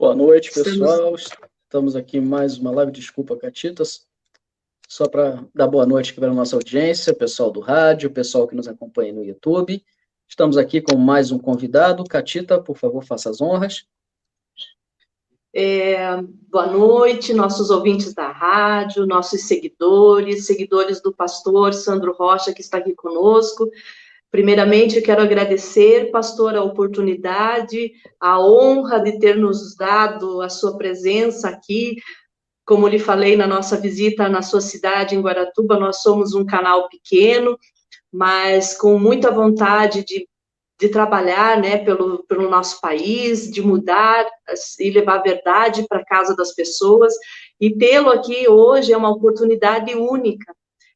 Boa noite, pessoal. Estamos aqui em mais uma live. Desculpa, Catitas. Só para dar boa noite aqui para a nossa audiência, pessoal do rádio, pessoal que nos acompanha no YouTube. Estamos aqui com mais um convidado. Catita, por favor, faça as honras. Boa noite, nossos ouvintes da rádio, nossos seguidores do pastor Sandro Rocha, que está aqui conosco. Primeiramente, eu quero agradecer, pastor, a oportunidade, a honra de ter nos dado a sua presença aqui. Como lhe falei na nossa visita na sua cidade, em Guaratuba, nós somos um canal pequeno, mas com muita vontade de trabalhar, né, pelo nosso país, de mudar e levar a verdade para a casa das pessoas, e tê-lo aqui hoje é uma oportunidade única.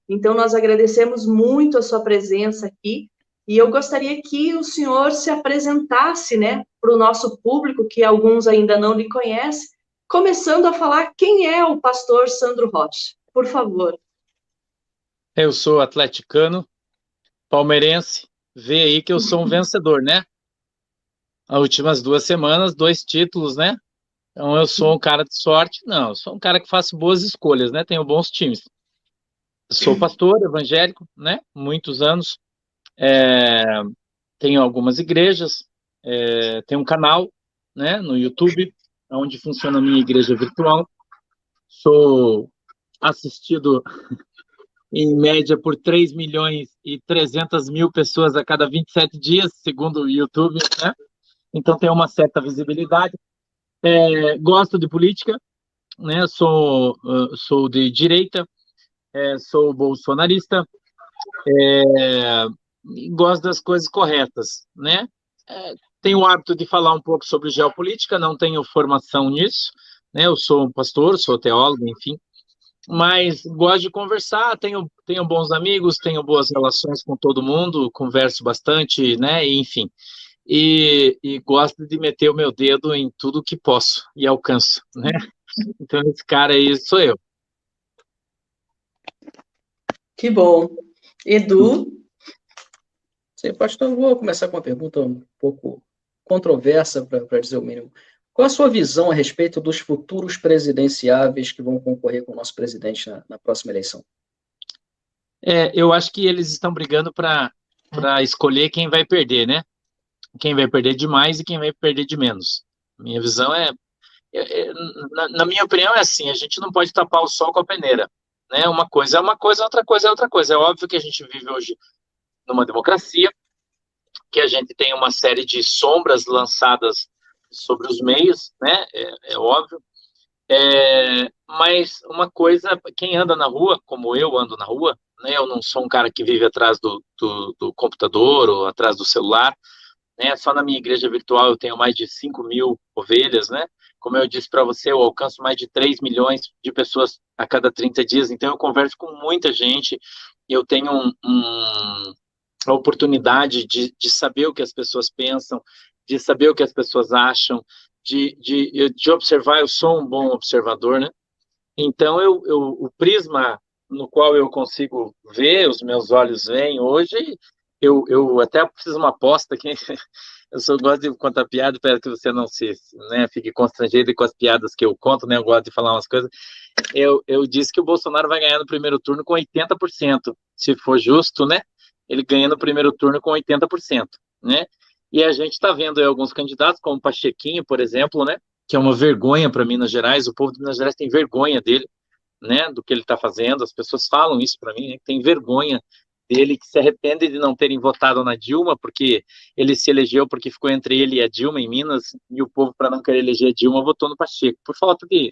Então, nós agradecemos muito a sua presença aqui, e eu gostaria que o senhor se apresentasse, né, para o nosso público, que alguns ainda não lhe conhecem, começando a falar quem é o pastor Sandro Rocha. Por favor. Eu sou atleticano, palmeirense, vê aí que eu sou um vencedor, né? As últimas 2 semanas, 2 títulos, né? Então eu sou um cara de sorte? Não, eu sou um cara que faço boas escolhas, né? Tenho bons times. Sou pastor evangélico, né? Muitos anos. Tenho algumas igrejas, tenho um canal, né? No YouTube, onde funciona a minha igreja virtual. Sou assistido em média por 3.300.000 pessoas a cada 27 dias, segundo o YouTube, né? Então tem uma certa visibilidade. Gosto de política, né? Sou de direita, sou bolsonarista, gosto das coisas corretas, né? Tenho o hábito de falar um pouco sobre geopolítica, não tenho formação nisso, né? Eu sou um pastor, sou teólogo, enfim, mas gosto de conversar, tenho bons amigos, tenho boas relações com todo mundo, converso bastante, né? Enfim, e gosto de meter o meu dedo em tudo que posso e alcanço, né? Então esse cara aí sou eu. Que bom. Edu? Sim, pastor, vou começar com uma pergunta um pouco controversa, para dizer o mínimo. Qual a sua visão a respeito dos futuros presidenciáveis que vão concorrer com o nosso presidente na próxima eleição? Eu acho que eles estão brigando para escolher quem vai perder, né? Quem vai perder de mais e quem vai perder de menos. Minha visão na minha opinião é assim, a gente não pode tapar o sol com a peneira, né? Uma coisa é uma coisa, outra coisa é outra coisa. É óbvio que a gente vive hoje numa democracia, que a gente tem uma série de sombras lançadas sobre os meios, né? É óbvio. Mas uma coisa, quem anda na rua, como eu ando na rua, né? Eu não sou um cara que vive atrás do computador ou atrás do celular, né? Só na minha igreja virtual eu tenho mais de 5.000 ovelhas, né? Como eu disse para você, eu alcanço mais de 3 milhões de pessoas a cada 30 dias, então eu converso com muita gente, eu tenho a oportunidade de saber o que as pessoas pensam, de saber o que as pessoas acham, de observar. Eu sou um bom observador, né? Então o prisma no qual eu consigo ver, os meus olhos veem hoje, eu até preciso uma aposta aqui. Eu só gosto de contar piada, espero que você não fique constrangido com as piadas que eu conto, né? Eu gosto de falar umas coisas. Eu disse que o Bolsonaro vai ganhar no primeiro turno com 80%, se for justo, né? Ele ganha no primeiro turno com 80%, né? E a gente está vendo aí alguns candidatos, como o Pachequinho, por exemplo, né? Que é uma vergonha para Minas Gerais. O povo de Minas Gerais tem vergonha dele, né? Do que ele está fazendo. As pessoas falam isso para mim, né? Tem vergonha dele, que se arrepende de não terem votado na Dilma, porque ele se elegeu porque ficou entre ele e a Dilma em Minas, e o povo, para não querer eleger a Dilma, votou no Pacheco, por falta de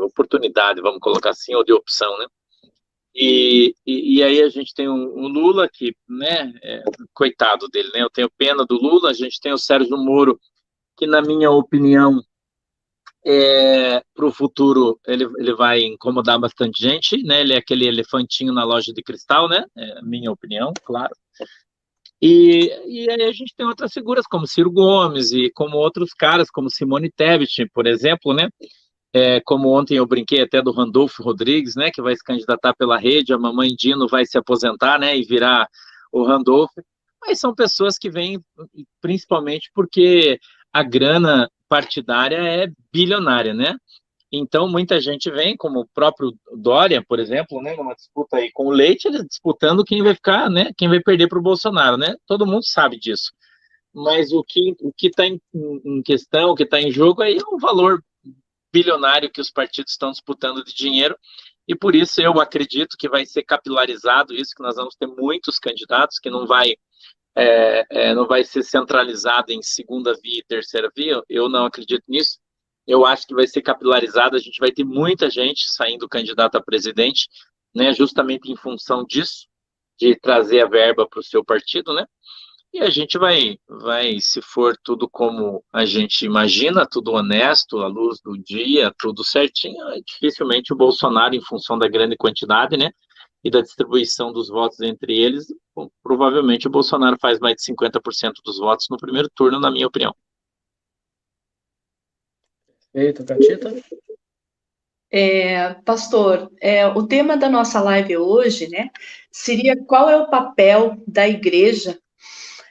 oportunidade, vamos colocar assim, ou de opção, né? E aí a gente tem o Lula, que, né, coitado dele, né? Eu tenho pena do Lula. A gente tem o Sérgio Moro, que, na minha opinião, para o futuro ele vai incomodar bastante gente, né? Ele é aquele elefantinho na loja de cristal, né? É a minha opinião, claro. E aí a gente tem outras figuras como Ciro Gomes e como outros caras, como Simone Tebet, por exemplo, né? Como ontem eu brinquei até do Randolfo Rodrigues, né? Que vai se candidatar pela Rede, a mamãe Dino vai se aposentar, né? E virar o Randolfo. Mas são pessoas que vêm principalmente porque a grana partidária é bilionária, né? Então, muita gente vem, como o próprio Dória, por exemplo, né, numa disputa aí com o Leite, eles disputando quem vai ficar, né, quem vai perder para o Bolsonaro, né? Todo mundo sabe disso. Mas o que está em questão, o que está em jogo aí é o valor bilionário que os partidos estão disputando de dinheiro, e por isso eu acredito que vai ser capilarizado isso, que nós vamos ter muitos candidatos, que não vai ser centralizado em segunda via e terceira via. Eu não acredito nisso. Eu acho que vai ser capilarizado, a gente vai ter muita gente saindo candidato a presidente, né, justamente em função disso, de trazer a verba para o seu partido, né? E a gente vai, se for tudo como a gente imagina, tudo honesto, à luz do dia, tudo certinho, dificilmente o Bolsonaro, em função da grande quantidade, né, e da distribuição dos votos entre eles, provavelmente o Bolsonaro faz mais de 50% dos votos no primeiro turno, na minha opinião. Eita, Catita. Pastor, o tema da nossa live hoje, né, seria qual é o papel da igreja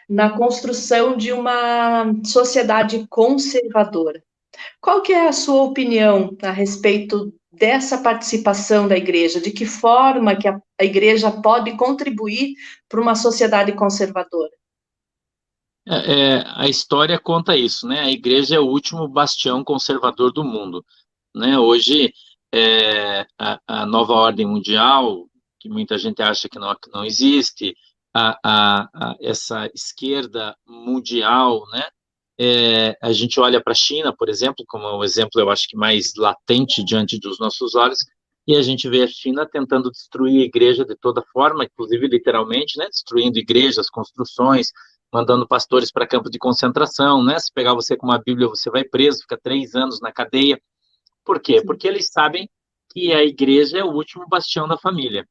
na construção de uma sociedade conservadora. Qual que é a sua opinião a respeito dessa participação da igreja? De que forma que a igreja pode contribuir para uma sociedade conservadora? A história conta isso, né? A igreja é o último bastião conservador do mundo, né? Hoje, a nova ordem mundial, que muita gente acha que não existe, essa esquerda mundial, né? A gente olha para a China, por exemplo, como o exemplo, eu acho que mais latente diante dos nossos olhos, e a gente vê a China tentando destruir a igreja de toda forma, inclusive literalmente, né? Destruindo igrejas, construções, mandando pastores para campo de concentração, né? Se pegar você com uma Bíblia, você vai preso, fica 3 anos na cadeia. Por quê? Porque eles sabem que a igreja é o último bastião da família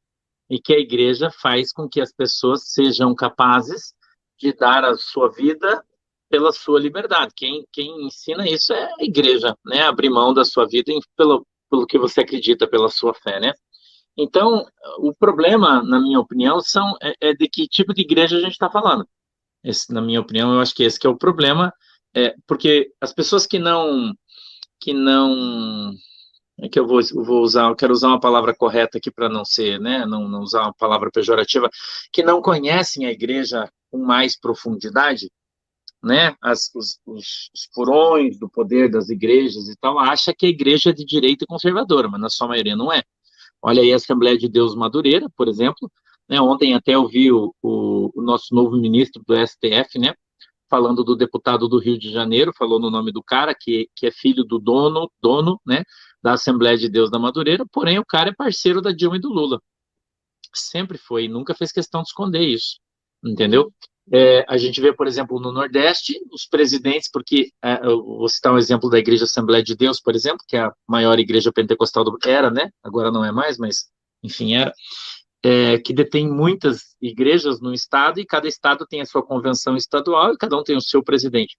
e que a igreja faz com que as pessoas sejam capazes de dar a sua vida pela sua liberdade. Quem ensina isso é a igreja, né? Abrir mão da sua vida pelo que você acredita, pela sua fé, né? Então, o problema, na minha opinião, é de que tipo de igreja a gente está falando. Na minha opinião, eu acho que esse que é o problema, porque as pessoas que não é que eu quero usar uma palavra correta aqui para não ser, né, não usar uma palavra pejorativa, que não conhecem a igreja com mais profundidade, né, os furões do poder das igrejas e tal, acha que a igreja é de direita e conservadora, mas na sua maioria não é. Olha aí a Assembleia de Deus Madureira, por exemplo, né, ontem até eu vi o nosso novo ministro do STF, né, falando do deputado do Rio de Janeiro, falou no nome do cara, que é filho do dono, né, da Assembleia de Deus da Madureira, porém o cara é parceiro da Dilma e do Lula. Sempre foi, nunca fez questão de esconder isso, entendeu? A gente vê, por exemplo, no Nordeste, os presidentes, porque eu vou citar um exemplo da Igreja Assembleia de Deus, por exemplo, que é a maior igreja pentecostal era, né? Agora não é mais, mas, enfim, era. Que detém muitas igrejas no estado, e cada estado tem a sua convenção estadual, e cada um tem o seu presidente.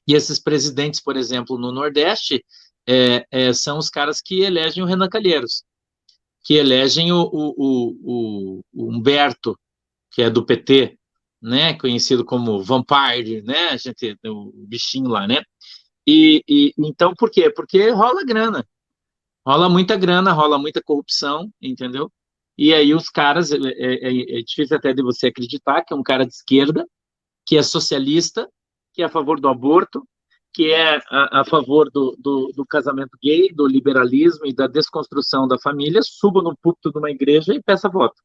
E esses presidentes, por exemplo, no Nordeste, são os caras que elegem o Renan Calheiros, que elegem o Humberto, que é do PT, né, conhecido como Vampire, né, o bichinho lá, né, e então por quê? Porque rola grana, rola muita corrupção, entendeu? E aí os caras, é difícil até de você acreditar que é um cara de esquerda, que é socialista, que é a favor do aborto, que é a favor do casamento gay, do liberalismo e da desconstrução da família, suba no púlpito de uma igreja e peça voto.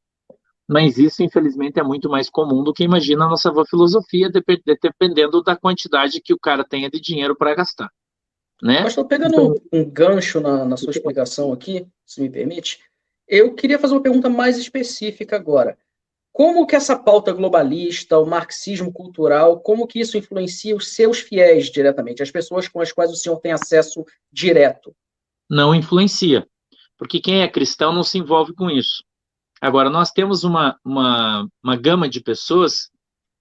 Mas isso, infelizmente, é muito mais comum do que imagina a nossa filosofia, dependendo da quantidade que o cara tenha de dinheiro para gastar, né? Pastor, pegando um gancho na sua explicação aqui, se me permite, eu queria fazer uma pergunta mais específica agora. Como que essa pauta globalista, o marxismo cultural, como que isso influencia os seus fiéis diretamente, as pessoas com as quais o senhor tem acesso direto? Não influencia, porque quem é cristão não se envolve com isso. Agora, nós temos uma gama de pessoas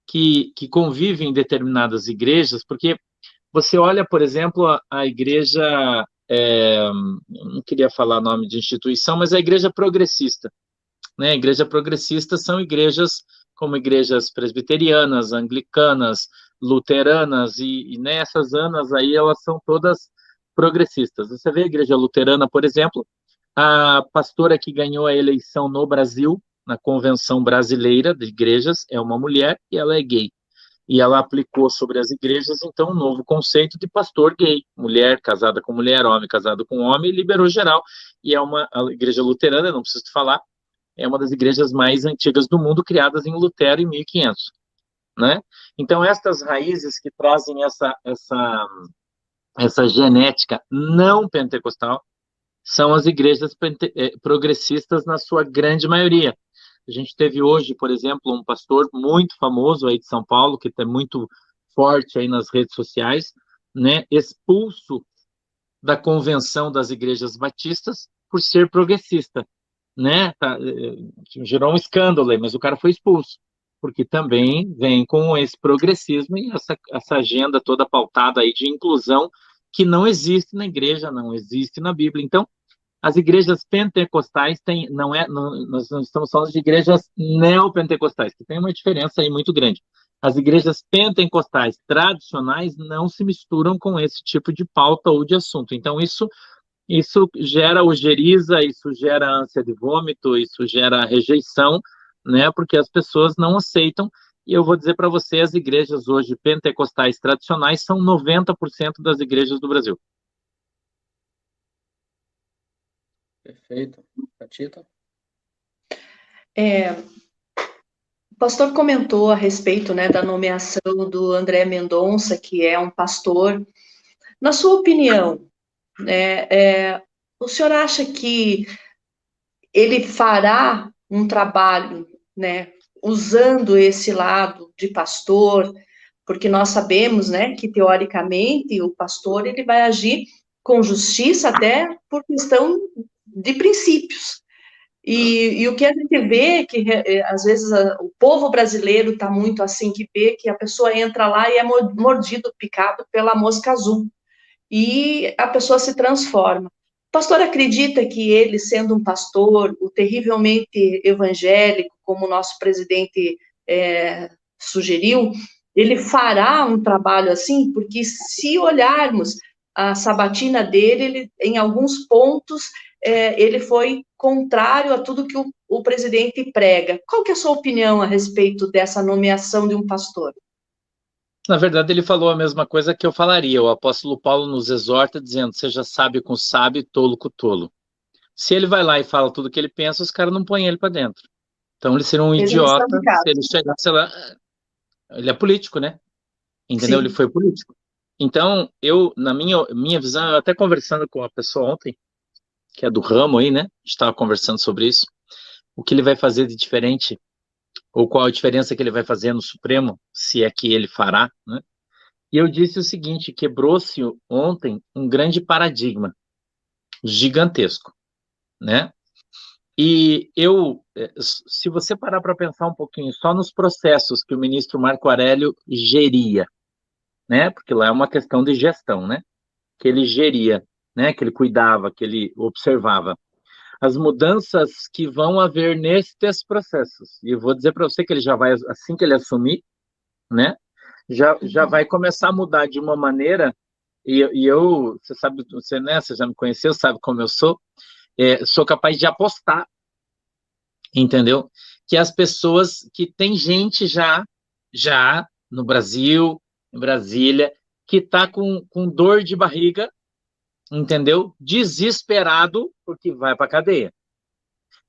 que convivem em determinadas igrejas, porque você olha, por exemplo, a igreja, não queria falar nome de instituição, mas a igreja progressista, né? A igreja progressista são igrejas como igrejas presbiterianas, anglicanas, luteranas, e nessas anas aí elas são todas progressistas. Você vê a igreja luterana, por exemplo, a pastora que ganhou a eleição no Brasil, na Convenção Brasileira de Igrejas, é uma mulher e ela é gay. E ela aplicou sobre as igrejas, então, um novo conceito de pastor gay, mulher casada com mulher, homem casado com homem, e liberou geral. E a igreja luterana, não preciso te falar, é uma das igrejas mais antigas do mundo, criadas em Lutero em 1500, né? Então, estas raízes que trazem essa genética não pentecostal são as igrejas progressistas na sua grande maioria. A gente teve hoje, por exemplo, um pastor muito famoso aí de São Paulo, que está muito forte aí nas redes sociais, né, expulso da convenção das igrejas batistas por ser progressista, né? Gerou um escândalo aí, mas o cara foi expulso, porque também vem com esse progressismo e essa agenda toda pautada aí de inclusão que não existe na igreja, não existe na Bíblia. Então, as igrejas pentecostais nós não estamos falando de igrejas neopentecostais, que tem uma diferença aí muito grande. As igrejas pentecostais tradicionais não se misturam com esse tipo de pauta ou de assunto. Então, isso gera ojeriza, isso gera ânsia de vômito, isso gera rejeição, né? Porque as pessoas não aceitam. E eu vou dizer para você, as igrejas hoje pentecostais tradicionais são 90% das igrejas do Brasil. Perfeito. Catita? O pastor comentou a respeito, né, da nomeação do André Mendonça, que é um pastor. Na sua opinião, o senhor acha que ele fará um trabalho, né, usando esse lado de pastor? Porque nós sabemos, né, que teoricamente o pastor ele vai agir com justiça até por questão de princípios. E o que a gente vê é que, às vezes, o povo brasileiro está muito assim, que vê que a pessoa entra lá e é mordido, picado pela mosca azul. E a pessoa se transforma. O pastor acredita que ele, sendo um pastor, o terrivelmente evangélico, como o nosso presidente sugeriu, ele fará um trabalho assim? Porque se olharmos a sabatina dele, ele, em alguns pontos, ele foi contrário a tudo que o presidente prega. Qual que é a sua opinião a respeito dessa nomeação de um pastor? Na verdade, ele falou a mesma coisa que eu falaria. O apóstolo Paulo nos exorta dizendo, seja sábio com sábio e tolo com tolo. Se ele vai lá e fala tudo o que ele pensa, os caras não põem ele para dentro. Então, ele seria um idiota se ele chegasse lá. Ele é político, né? Entendeu? Sim. Ele foi político. Então, na minha visão, eu até conversando com uma pessoa ontem, que é do ramo aí, né? A gente estava conversando sobre isso. O que ele vai fazer de diferente, ou qual a diferença que ele vai fazer no Supremo, se é que ele fará, né? E eu disse o seguinte, quebrou-se ontem um grande paradigma, gigantesco, né? E se você parar para pensar um pouquinho só nos processos que o ministro Marco Aurélio geria, né? Porque lá é uma questão de gestão, né? Que ele geria, né? Que ele cuidava, que ele observava. As mudanças que vão haver nestes processos. E eu vou dizer para você que ele já vai, assim que ele assumir, né? Já vai começar a mudar de uma maneira, e eu, você sabe, né, você já me conheceu, sabe como eu sou capaz de apostar, entendeu? Que as pessoas, que tem gente já no Brasil, em Brasília, que está com dor de barriga, entendeu? Desesperado, porque vai para a cadeia.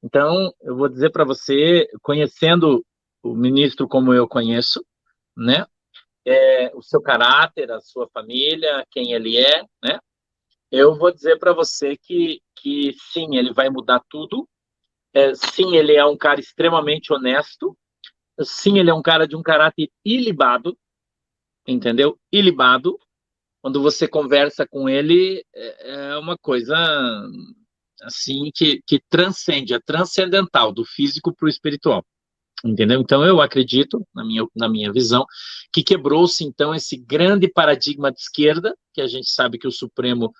Então, eu vou dizer para você, conhecendo o ministro como eu conheço, né? O seu caráter, a sua família, quem ele é, né? Eu vou dizer para você que sim, ele vai mudar tudo. Sim, ele é um cara extremamente honesto. Sim, ele é um cara de um caráter ilibado, entendeu? Ilibado. Quando você conversa com ele, é uma coisa assim que transcende, é transcendental, do físico para o espiritual. Entendeu? Então, eu acredito, na minha visão, que quebrou-se, então, esse grande paradigma de esquerda, que a gente sabe que o Supremo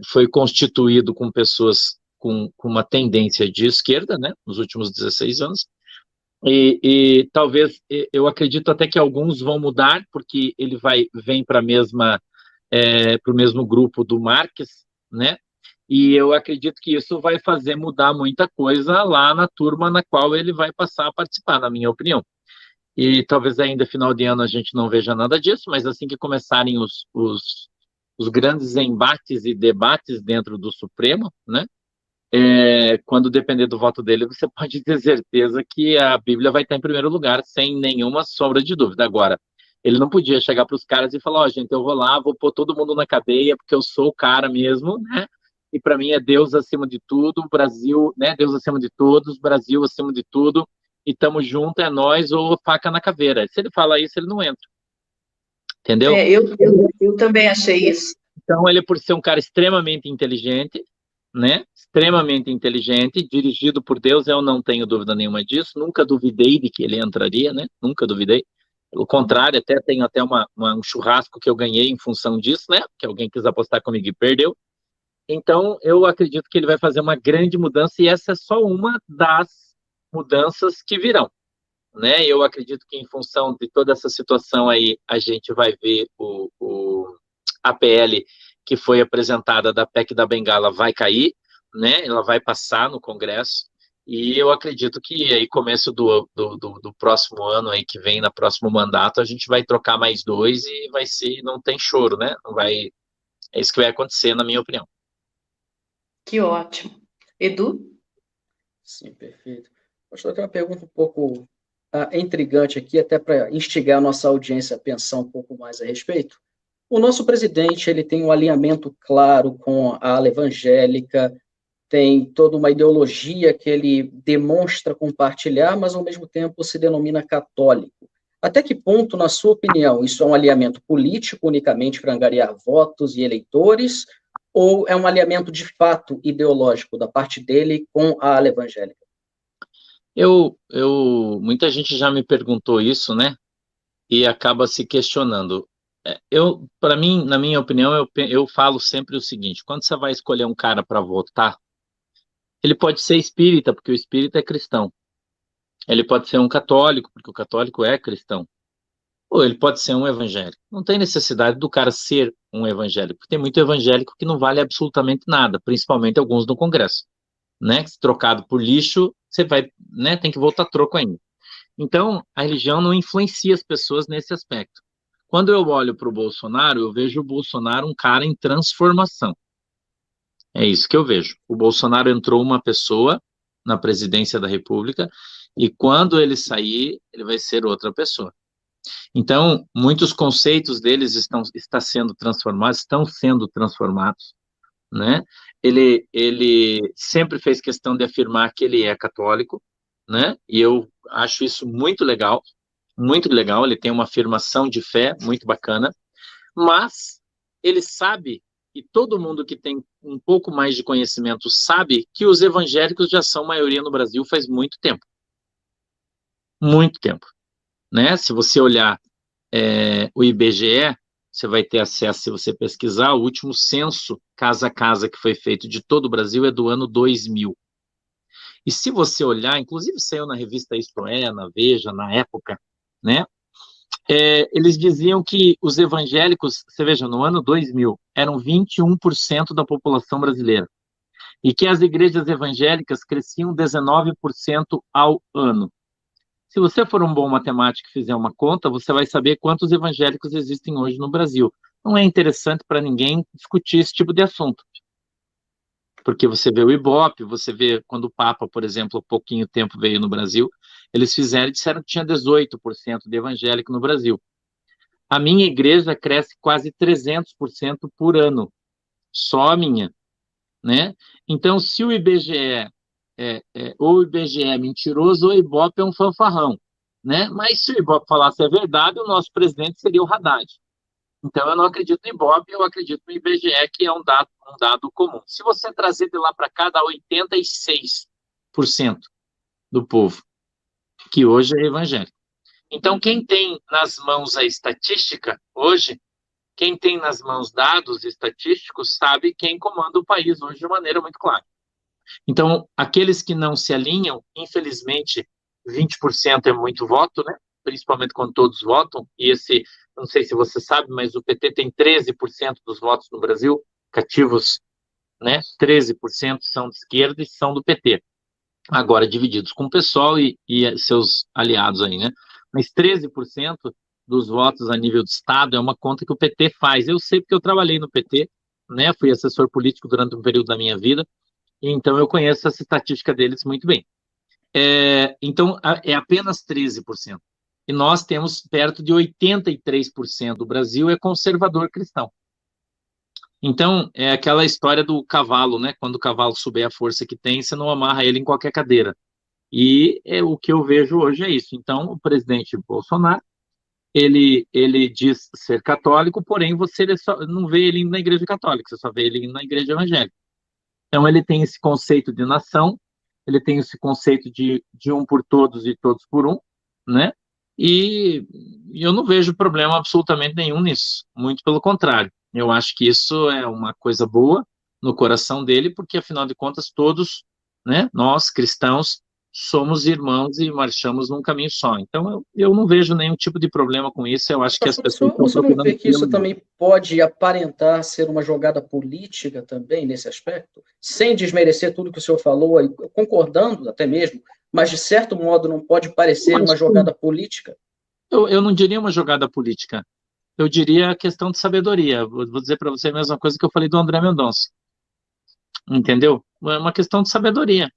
foi constituído com pessoas com uma tendência de esquerda, né, nos últimos 16 anos, E talvez, eu acredito até que alguns vão mudar, porque ele vem para o mesmo grupo do Marques, né? E eu acredito que isso vai fazer mudar muita coisa lá na turma na qual ele vai passar a participar, na minha opinião. E talvez ainda final de ano a gente não veja nada disso, mas assim que começarem os grandes embates e debates dentro do Supremo, né? Quando depender do voto dele, você pode ter certeza que a Bíblia vai estar em primeiro lugar, sem nenhuma sombra de dúvida. Agora, ele não podia chegar para os caras e falar, gente, eu vou lá, vou pôr todo mundo na cadeia, porque eu sou o cara mesmo, né? E para mim é Deus acima de tudo, Brasil, né? Deus acima de todos, Brasil acima de tudo, e tamo junto, é nós ou faca na caveira. Se ele fala isso, ele não entra. Entendeu? Eu também achei isso. Então, ele, por ser um cara extremamente inteligente, né? Extremamente inteligente, dirigido por Deus, eu não tenho dúvida nenhuma disso. Nunca duvidei de que ele entraria, né? Nunca duvidei. Pelo contrário, tenho até um churrasco que eu ganhei em função disso, né? Que alguém quis apostar comigo e perdeu. Então, eu acredito que ele vai fazer uma grande mudança e essa é só uma das mudanças que virão, né? Eu acredito que em função de toda essa situação aí, a gente vai ver a PL que foi apresentada da PEC da Bengala vai cair, né? Ela vai passar no Congresso e eu acredito que aí começo do próximo ano aí que vem, no próximo mandato, a gente vai trocar mais dois e vai ser, não tem choro, né? Não vai, é isso que vai acontecer, na minha opinião. Que ótimo. Edu? Sim, perfeito. Pastor, eu tenho uma pergunta um pouco intrigante aqui, até para instigar a nossa audiência a pensar um pouco mais a respeito. O nosso presidente, ele tem um alinhamento claro com a ala evangélica, tem toda uma ideologia que ele demonstra compartilhar, mas ao mesmo tempo se denomina católico. Até que ponto, na sua opinião, isso é um alinhamento político unicamente para angariar votos e eleitores, ou é um alinhamento de fato ideológico da parte dele com a ala evangélica? Muita gente já me perguntou isso, né? E acaba se questionando. Para mim, na minha opinião, eu falo sempre o seguinte: quando você vai escolher um cara para votar, ele pode ser espírita, porque o espírita é cristão. Ele pode ser um católico, porque o católico é cristão. Ou ele pode ser um evangélico. Não tem necessidade do cara ser um evangélico, porque tem muito evangélico que não vale absolutamente nada, principalmente alguns no Congresso, né? Se trocado por lixo, você vai, né? Tem que voltar troco ainda. Então, a religião não influencia as pessoas nesse aspecto. Quando eu olho para o Bolsonaro, eu vejo o Bolsonaro um cara em transformação. É isso que eu vejo. O Bolsonaro entrou uma pessoa na presidência da República e quando ele sair, ele vai ser outra pessoa. Então, muitos conceitos deles estão sendo transformados, né? Ele sempre fez questão de afirmar que ele é católico, né? E eu acho isso muito legal, muito legal. Ele tem uma afirmação de fé muito bacana, mas ele sabe, e todo mundo que tem um pouco mais de conhecimento sabe, que os evangélicos já são maioria no Brasil faz muito tempo. Muito tempo, né? Se você olhar o IBGE, você vai ter acesso, se você pesquisar, o último censo casa a casa que foi feito de todo o Brasil é do ano 2000. E se você olhar, inclusive saiu na revista Isto É, na Veja, na época, né? Eles diziam que os evangélicos, você veja, no ano 2000, eram 21% da população brasileira. E que as igrejas evangélicas cresciam 19% ao ano. Se você for um bom matemático e fizer uma conta, você vai saber quantos evangélicos existem hoje no Brasil. Não é interessante para ninguém discutir esse tipo de assunto. Porque você vê o Ibope, você vê quando o Papa, por exemplo, há pouquinho tempo veio no Brasil, eles disseram que tinha 18% de evangélico no Brasil. A minha igreja cresce quase 300% por ano. Só a minha, né? Então, se o IBGE ou o IBGE é mentiroso, ou o Ibope é um fanfarrão, né? Mas se o Ibope falasse a verdade, o nosso presidente seria o Haddad. Então, eu não acredito no Ibope, eu acredito no IBGE, que é um dado comum. Se você trazer de lá para cá, dá 86% do povo, que hoje é evangélico. Então, quem tem nas mãos a estatística, hoje, quem tem nas mãos dados estatísticos, sabe quem comanda o país hoje de maneira muito clara. Então, aqueles que não se alinham, infelizmente, 20% é muito voto, né? Principalmente quando todos votam, e não sei se você sabe, mas o PT tem 13% dos votos no Brasil, cativos, né? 13% são de esquerda e são do PT. Agora divididos com o PSOL e seus aliados aí, né? Mas 13% dos votos a nível de Estado é uma conta que o PT faz. Eu sei porque eu trabalhei no PT, né? Fui assessor político durante um período da minha vida, então eu conheço essa estatística deles muito bem. Então, é apenas 13%. E nós temos perto de 83% do Brasil é conservador cristão. Então, é aquela história do cavalo, né? Quando o cavalo souber a força que tem, você não amarra ele em qualquer cadeira. E o que eu vejo hoje é isso. Então, o presidente Bolsonaro, ele diz ser católico, porém você não vê ele indo na igreja católica, você só vê ele indo na igreja evangélica. Então, ele tem esse conceito de nação, ele tem esse conceito de um por todos e todos por um, né? E eu não vejo problema absolutamente nenhum nisso, muito pelo contrário. Eu acho que isso é uma coisa boa no coração dele, porque, afinal de contas, todos, né, nós, cristãos, somos irmãos e marchamos num caminho só. Então, eu não vejo nenhum tipo de problema com isso, eu acho que as pessoas estão Você não procurando... vê que isso também pode aparentar ser uma jogada política também, nesse aspecto? Sem desmerecer tudo que o senhor falou, concordando até mesmo, mas, de certo modo, não pode parecer uma jogada política? Eu não diria uma jogada política. Eu diria a questão de sabedoria. Vou dizer para você a mesma coisa que eu falei do André Mendonça. Entendeu? É uma questão de sabedoria.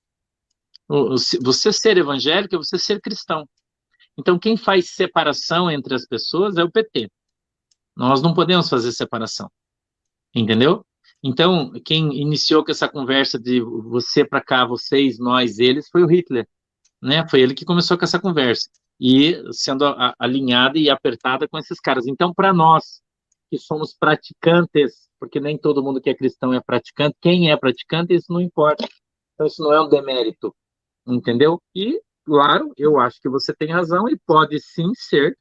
Você ser evangélico é você ser cristão. Então, quem faz separação entre as pessoas é o PT. Nós não podemos fazer separação. Entendeu? Então, quem iniciou com essa conversa de você para cá, vocês, nós, eles, foi o Hitler. Né? Foi ele que começou com essa conversa. E sendo alinhada e apertada com esses caras. Então, para nós, que somos praticantes, porque nem todo mundo que é cristão é praticante, quem é praticante, isso não importa. Então, isso não é um demérito, entendeu? E, claro, eu acho que você tem razão e pode sim ser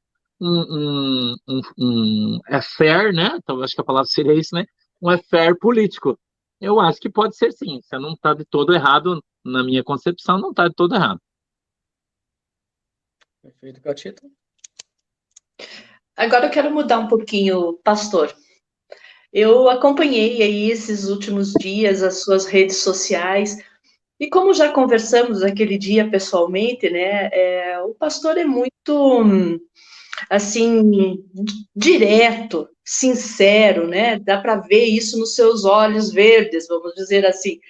affair, né? Então, eu acho que a palavra seria isso, né? Um affair político. Eu acho que pode ser sim. Você não está de todo errado, na minha concepção, não está de todo errado. Perfeito, Catita. Agora eu quero mudar um pouquinho, pastor. Eu acompanhei aí esses últimos dias as suas redes sociais e como já conversamos aquele dia pessoalmente, né? O pastor é muito assim direto, sincero, né? Dá para ver isso nos seus olhos verdes, vamos dizer assim.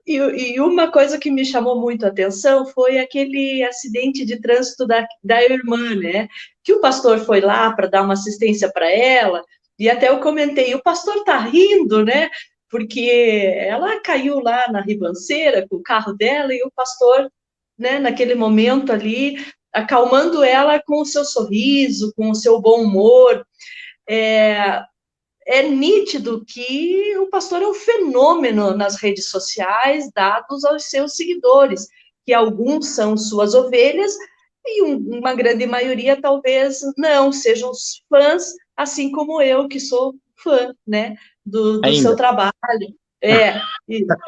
E uma coisa que me chamou muito a atenção foi aquele acidente de trânsito da irmã, né? Que o pastor foi lá para dar uma assistência para ela, e até eu comentei, o pastor tá rindo, né? Porque ela caiu lá na ribanceira com o carro dela, e o pastor, né, naquele momento ali, acalmando ela com o seu sorriso, com o seu bom humor. É nítido que o pastor é um fenômeno nas redes sociais, dados aos seus seguidores, que alguns são suas ovelhas e uma grande maioria talvez não, sejam fãs, assim como eu, que sou fã, né, do seu trabalho. Ainda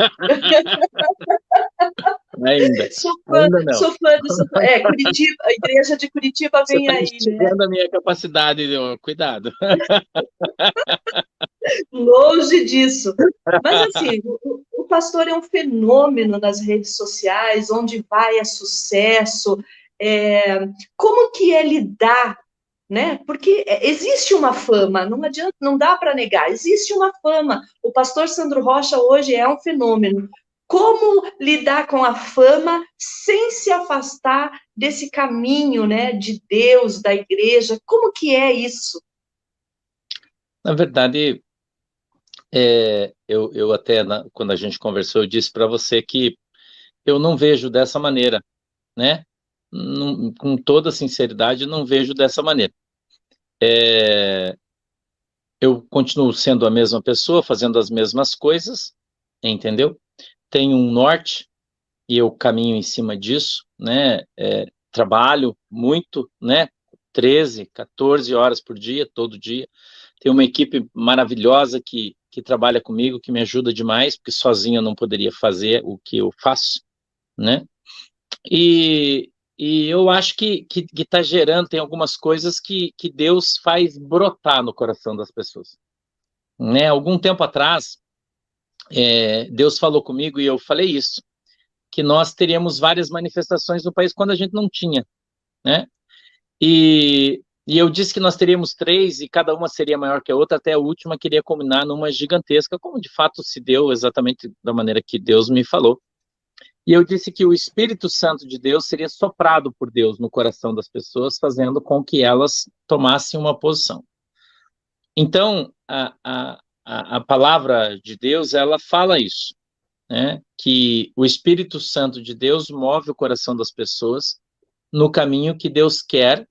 não. Sou fã do seu trabalho. Curitiba, a igreja de Curitiba Você vem tá aí, esticando né? a minha capacidade, cuidado. Longe disso. Mas, assim, o pastor é um fenômeno nas redes sociais, onde vai é sucesso. Como que é lidar, né? Porque existe uma fama, não adianta, não dá para negar, existe uma fama. O pastor Sandro Rocha hoje é um fenômeno. Como lidar com a fama sem se afastar desse caminho, né, de Deus, da igreja? Como que é isso? Na verdade, eu até, quando a gente conversou, eu disse para você que eu não vejo dessa maneira, né? Com toda sinceridade, não vejo dessa maneira. Eu continuo sendo a mesma pessoa, fazendo as mesmas coisas, entendeu? Tenho um norte e eu caminho em cima disso, né? Trabalho muito, né? 13, 14 horas por dia, todo dia. Tenho uma equipe maravilhosa que trabalha comigo, que me ajuda demais, porque sozinho eu não poderia fazer o que eu faço, né? E, e eu acho que está gerando, tem algumas coisas que Deus faz brotar no coração das pessoas. Né? Algum tempo atrás, Deus falou comigo e eu falei isso, que nós teríamos várias manifestações no país quando a gente não tinha, né? E eu disse que nós teríamos 3 e cada uma seria maior que a outra, até a última queria combinar numa gigantesca, como de fato se deu exatamente da maneira que Deus me falou. E eu disse que o Espírito Santo de Deus seria soprado por Deus no coração das pessoas, fazendo com que elas tomassem uma posição. Então, a palavra de Deus, ela fala isso, né? Que o Espírito Santo de Deus move o coração das pessoas no caminho que Deus quer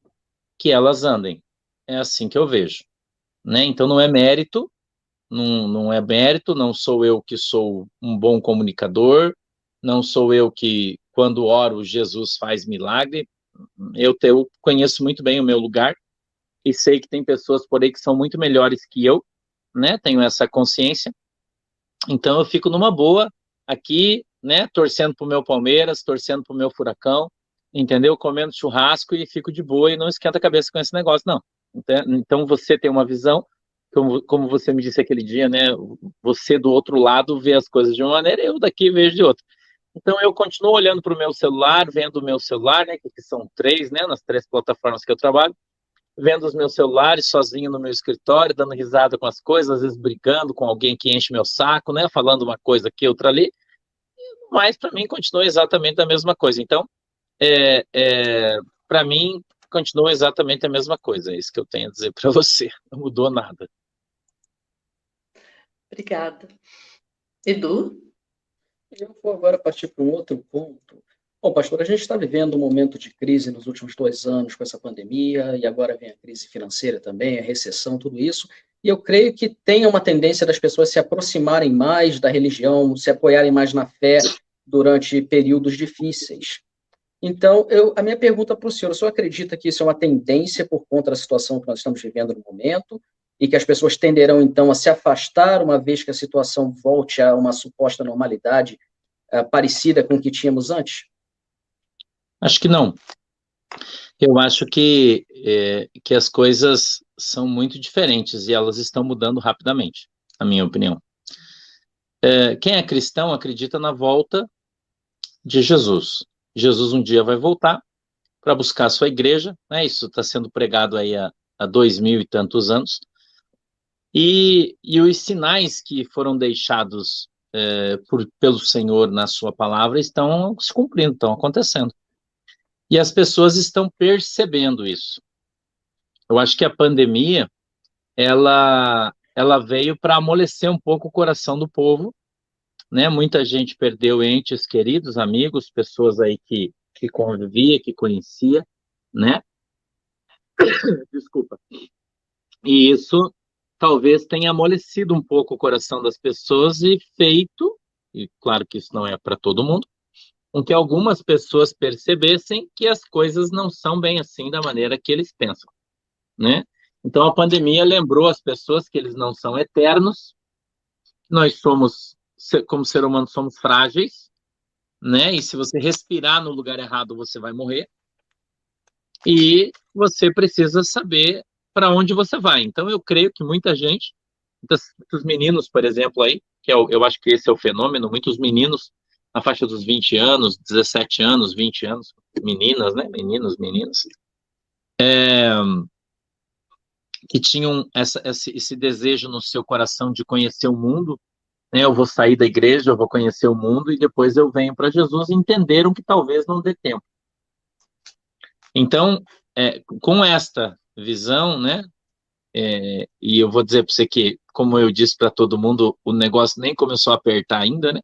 que elas andem. É assim que eu vejo, né? Então não é mérito, não é mérito, não sou eu que sou um bom comunicador, não sou eu que, quando oro, Jesus faz milagre. Eu conheço muito bem o meu lugar e sei que tem pessoas por aí que são muito melhores que eu, né? Tenho essa consciência. Então eu fico numa boa aqui, né? Torcendo pro meu Palmeiras, torcendo pro meu Furacão, entendeu? Comendo churrasco e fico de boa e não esquenta a cabeça com esse negócio, não. Então você tem uma visão, como você me disse aquele dia, né? Você do outro lado vê as coisas de uma maneira, eu daqui vejo de outra. Então eu continuo olhando para o meu celular, vendo o meu celular, né? Que são 3, né? Nas 3 plataformas que eu trabalho, vendo os meus celulares sozinho no meu escritório, dando risada com as coisas, às vezes brigando com alguém que enche meu saco, né? Falando uma coisa aqui, outra ali, mas para mim continua exatamente a mesma coisa. Então, para mim, continua exatamente a mesma coisa. É isso que eu tenho a dizer para você. Não mudou nada. Obrigada. Edu? Eu vou agora partir para um outro ponto. Bom, pastor, a gente está vivendo um momento de crise nos últimos 2 anos com essa pandemia, e agora vem a crise financeira também, a recessão, tudo isso. E eu creio que tem uma tendência das pessoas se aproximarem mais da religião, se apoiarem mais na fé durante períodos difíceis. Então, a minha pergunta para o senhor acredita que isso é uma tendência por conta da situação que nós estamos vivendo no momento, e que as pessoas tenderão, então, a se afastar uma vez que a situação volte a uma suposta normalidade parecida com o que tínhamos antes? Acho que não. Eu acho que as coisas são muito diferentes e elas estão mudando rapidamente, na minha opinião. Quem é cristão acredita na volta de Jesus. Jesus um dia vai voltar para buscar a sua igreja, né? Isso está sendo pregado aí há 2000 e tantos anos. E os sinais que foram deixados pelo Senhor na sua palavra estão se cumprindo, estão acontecendo. E as pessoas estão percebendo isso. Eu acho que a pandemia, ela veio para amolecer um pouco o coração do povo, né? Muita gente perdeu entes queridos, amigos, pessoas aí que convivia, que conhecia, né? Desculpa. E isso talvez tenha amolecido um pouco o coração das pessoas e feito, e claro que isso não é para todo mundo, com que algumas pessoas percebessem que as coisas não são bem assim da maneira que eles pensam, né? Então a pandemia lembrou as pessoas que eles não são eternos, nós somos, como ser humano, somos frágeis, né? E se você respirar no lugar errado, você vai morrer. E você precisa saber para onde você vai. Então eu creio que muita gente, muitos meninos, por exemplo, aí, que eu acho que esse é o fenômeno, muitos meninos na faixa dos 20 anos, 17 anos, 20 anos, meninas, né? Meninos, meninas, que tinham esse desejo no seu coração de conhecer o mundo, né? Eu vou sair da igreja, eu vou conhecer o mundo e depois eu venho para Jesus, e entenderam que talvez não dê tempo. Então, com esta visão, né? E eu vou dizer para você que, como eu disse para todo mundo, o negócio nem começou a apertar ainda, né?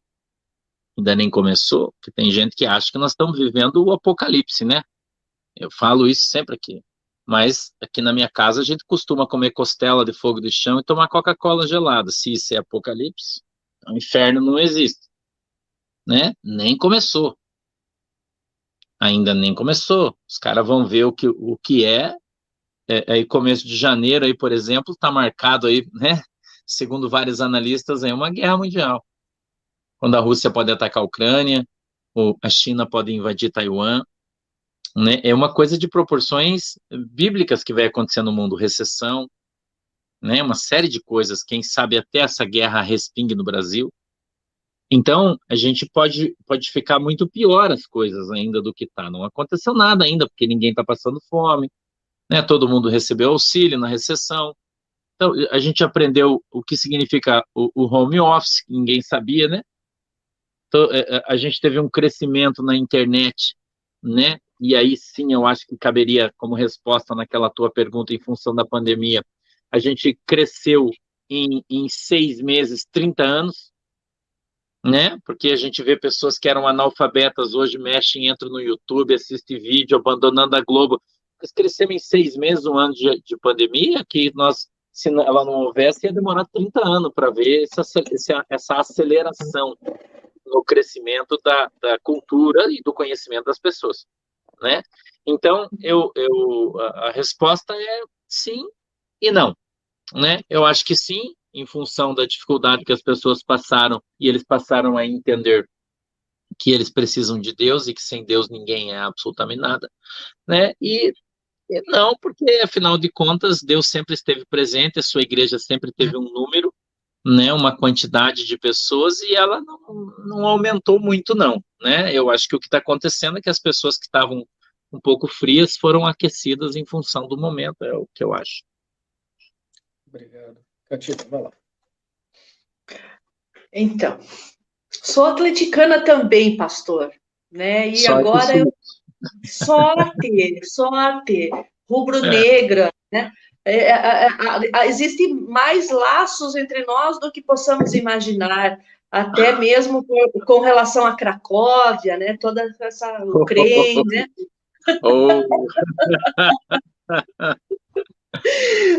Ainda nem começou, porque tem gente que acha que nós estamos vivendo o apocalipse, né? Eu falo isso sempre aqui. Mas aqui na minha casa a gente costuma comer costela de fogo de chão e tomar Coca-Cola gelada. Se isso é apocalipse, o inferno não existe, né? Nem começou. Ainda nem começou. Os caras vão ver o que é. Aí começo de janeiro, aí, por exemplo, está marcado aí, né? Segundo vários analistas, é uma guerra mundial. Quando a Rússia pode atacar a Ucrânia, a China pode invadir Taiwan, né? É uma coisa de proporções bíblicas que vai acontecer no mundo, recessão, né? Uma série de coisas, quem sabe até essa guerra respingue no Brasil. Então, a gente pode ficar muito pior as coisas ainda do que está. Não aconteceu nada ainda, porque ninguém está passando fome, né? Todo mundo recebeu auxílio na recessão. Então, a gente aprendeu o que significa o home office, que ninguém sabia, né? Então, a gente teve um crescimento na internet, né? E aí sim, eu acho que caberia como resposta naquela tua pergunta em função da pandemia. A gente cresceu em 6 meses, 30 anos, né? Porque a gente vê pessoas que eram analfabetas hoje mexem, entram no YouTube, assistem vídeo, abandonando a Globo. Nós crescemos em 6 meses, um ano de pandemia, que nós, se ela não houvesse, ia demorar 30 anos para ver essa aceleração no crescimento da cultura e do conhecimento das pessoas, né? Então, a resposta é sim e não, né? Eu acho que sim, em função da dificuldade que as pessoas passaram, e eles passaram a entender que eles precisam de Deus e que sem Deus ninguém é absolutamente nada, né? E não, porque afinal de contas Deus sempre esteve presente, a sua igreja sempre teve um número, né, uma quantidade de pessoas e ela não aumentou muito não, né? Eu acho que o que está acontecendo é que as pessoas que estavam um pouco frias foram aquecidas em função do momento, é o que eu acho. Obrigado. Catita, vai lá. Então, sou atleticana também, pastor, né? E Só agora isso. só a ter, rubro-negra, né? Existem mais laços entre nós do que possamos imaginar, até mesmo com relação a Cracóvia, né? Toda essa Ucrânia, né? Oh.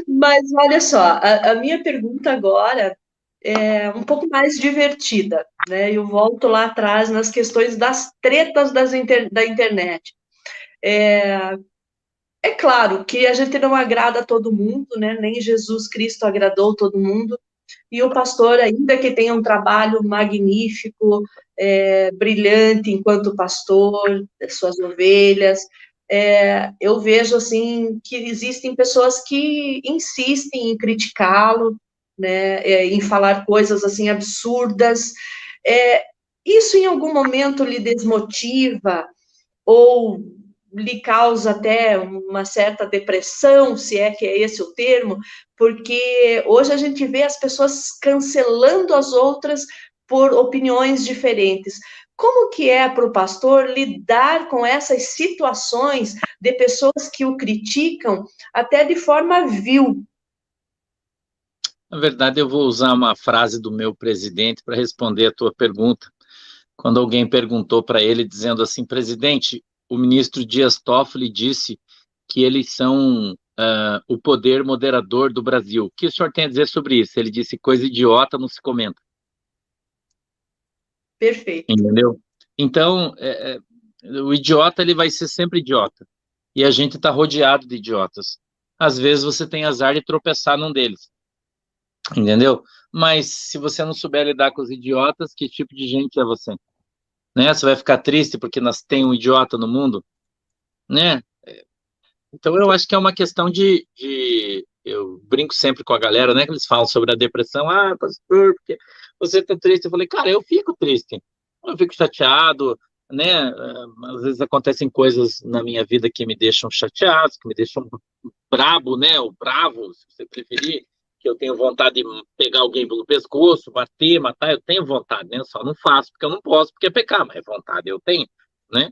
Mas olha só, a minha pergunta agora é um pouco mais divertida, né? Eu volto lá atrás nas questões das tretas da internet. É claro que a gente não agrada a todo mundo, né? Nem Jesus Cristo agradou todo mundo. E o pastor, ainda que tenha um trabalho magnífico, brilhante enquanto pastor, suas ovelhas, eu vejo assim que existem pessoas que insistem em criticá-lo, né? Em falar coisas assim absurdas. Isso em algum momento lhe desmotiva ou lhe causa até uma certa depressão, se é que é esse o termo, porque hoje a gente vê as pessoas cancelando as outras por opiniões diferentes. Como que é para o pastor lidar com essas situações de pessoas que o criticam até de forma vil? Na verdade, eu vou usar uma frase do meu presidente para responder a tua pergunta. Quando alguém perguntou para ele, dizendo assim, presidente, o ministro Dias Toffoli disse que eles são o poder moderador do Brasil. O que o senhor tem a dizer sobre isso? Ele disse, coisa idiota não se comenta. Perfeito. Entendeu? Então, o idiota ele vai ser sempre idiota. E a gente está rodeado de idiotas. Às vezes você tem azar de tropeçar num deles. Entendeu? Mas se você não souber lidar com os idiotas, que tipo de gente é você? Né? Você vai ficar triste porque nós tem um idiota no mundo? Né? Então eu acho que é uma questão eu brinco sempre com a galera, né? Que eles falam sobre a depressão. Ah, pastor, porque você tá triste? Eu falei, cara, eu fico triste. Eu fico chateado, né? Às vezes acontecem coisas na minha vida que me deixam chateado, que me deixam brabo, né? O bravo, se você preferir, que eu tenho vontade de pegar alguém pelo pescoço, bater, matar, eu tenho vontade, né? Eu só não faço porque eu não posso, porque é pecar, mas vontade eu tenho, né?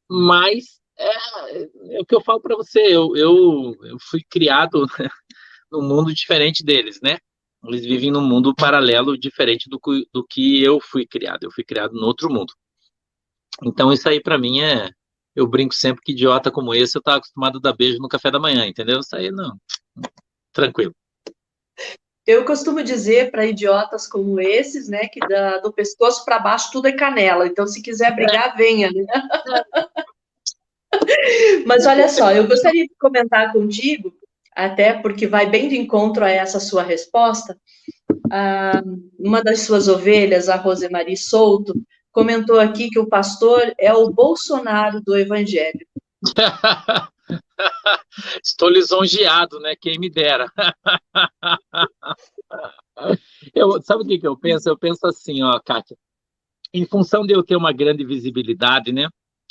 Mas é o que eu falo para você, eu fui criado num mundo diferente deles, né? Eles vivem num mundo paralelo diferente do que eu fui criado. Eu fui criado num outro mundo. Então isso aí para mim eu brinco sempre que idiota como esse eu tava acostumado a dar beijo no café da manhã, entendeu? Isso aí não, tranquilo. Eu costumo dizer para idiotas como esses, né, que do pescoço para baixo tudo é canela. Então, se quiser brigar, venha, né? Mas olha só, eu gostaria de comentar contigo, até porque vai bem de encontro a essa sua resposta. Uma das suas ovelhas, a Rosemarie Souto, comentou aqui que o pastor é o Bolsonaro do Evangelho. Estou lisonjeado, né? Quem me dera. Sabe o que eu penso? Eu penso assim, ó, Kátia, em função de eu ter uma grande visibilidade, né?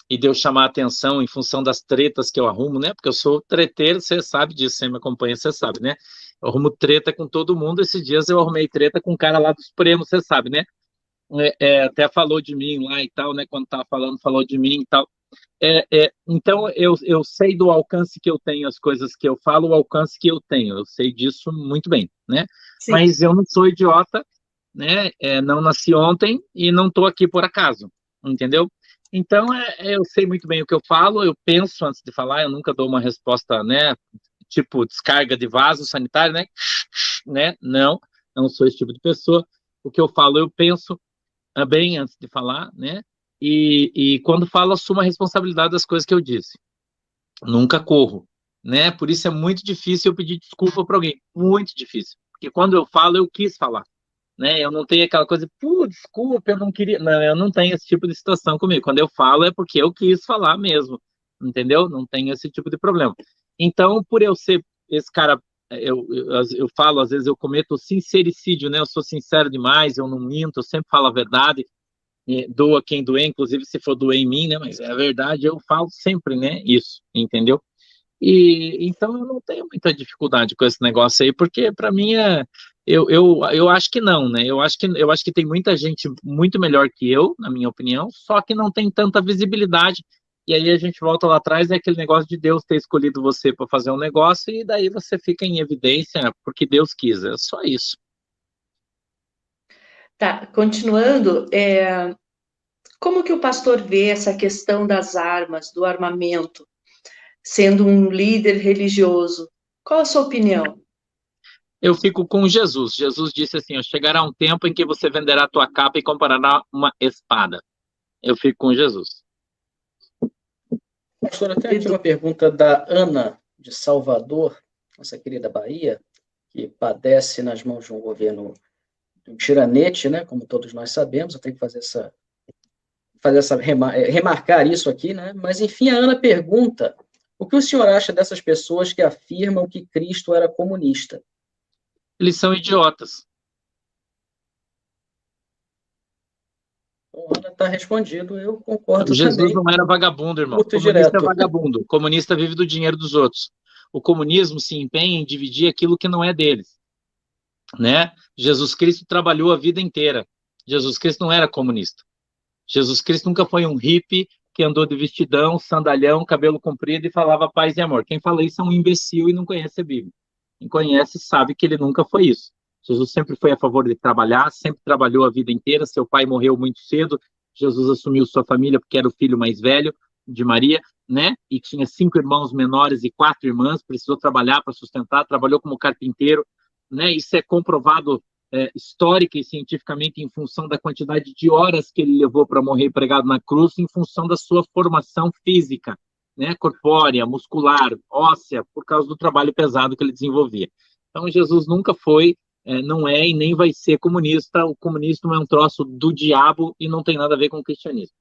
E de eu chamar a atenção em função das tretas que eu arrumo, né? Porque eu sou treteiro, você sabe disso, você me acompanha, você sabe, né? Eu arrumo treta com todo mundo. Esses dias eu arrumei treta com um cara lá do Supremo, você sabe, né? Até falou de mim lá e tal, né? Quando tava falando, falou de mim e tal. Então, eu sei do alcance que eu tenho, as coisas que eu falo, o alcance que eu tenho. Eu sei disso muito bem, né? Sim. Mas eu não sou idiota, né? Não nasci ontem e não estou aqui por acaso, entendeu? Então, eu sei muito bem o que eu falo, eu penso antes de falar, eu nunca dou uma resposta, né? Tipo, descarga de vaso sanitário, né? Não sou esse tipo de pessoa. O que eu falo, eu penso bem antes de falar, né? E quando falo, assumo a responsabilidade das coisas que eu disse. Nunca corro, né? Por isso é muito difícil eu pedir desculpa para alguém. Muito difícil. Porque quando eu falo, eu quis falar, né? Eu não tenho aquela coisa, desculpa, eu não queria. Não, eu não tenho esse tipo de situação comigo. Quando eu falo, é porque eu quis falar mesmo, entendeu? Não tenho esse tipo de problema. Então, por eu ser esse cara, eu falo, às vezes eu cometo sincericídio, né? Eu sou sincero demais, eu não minto, eu sempre falo a verdade. Doa quem doer, inclusive se for doer em mim, né? Mas é a verdade, eu falo sempre, né? Isso, entendeu? E então eu não tenho muita dificuldade com esse negócio aí, porque para mim eu acho que não, né? Eu acho que tem muita gente muito melhor que eu, na minha opinião, só que não tem tanta visibilidade. E aí a gente volta lá atrás, é aquele negócio de Deus ter escolhido você para fazer um negócio e daí você fica em evidência porque Deus quis, é só isso. Tá, continuando, como que o pastor vê essa questão das armas, do armamento, sendo um líder religioso? Qual a sua opinião? Eu fico com Jesus. Jesus disse assim: ó, chegará um tempo em que você venderá a tua capa e comprará uma espada. Eu fico com Jesus. Pastor, até aqui uma pergunta da Ana, de Salvador, nossa querida Bahia, que padece nas mãos de um governo, de um tiranete, né? Como todos nós sabemos, eu tenho que remarcar isso aqui, né? Mas, enfim, a Ana pergunta: o que o senhor acha dessas pessoas que afirmam que Cristo era comunista? Eles são idiotas. Então, Ana está respondido, eu concordo Jesus também. não era vagabundo, irmão. Curto e Comunista é direto. vagabundo. Comunista vive do dinheiro dos outros. O comunismo se empenha em dividir aquilo que não é deles, né? Jesus Cristo trabalhou a vida inteira. Jesus Cristo não era comunista. Jesus Cristo nunca foi um hippie que andou de vestidão, sandalhão, cabelo comprido e falava paz e amor. Quem fala isso é um imbecil e não conhece a Bíblia. Quem conhece sabe que ele nunca foi isso. Jesus sempre foi a favor de trabalhar, sempre trabalhou a vida inteira. Seu pai morreu muito cedo. Jesus assumiu sua família porque era o filho mais velho de Maria, né? E tinha 5 irmãos menores e 4 irmãs. Precisou trabalhar para sustentar. Trabalhou como carpinteiro, né? Isso é comprovado histórica e cientificamente em função da quantidade de horas que ele levou para morrer pregado na cruz, em função da sua formação física, né, corpórea, muscular, óssea, por causa do trabalho pesado que ele desenvolvia. Então, Jesus nunca foi, não é e nem vai ser comunista. O comunismo é um troço do diabo e não tem nada a ver com o cristianismo.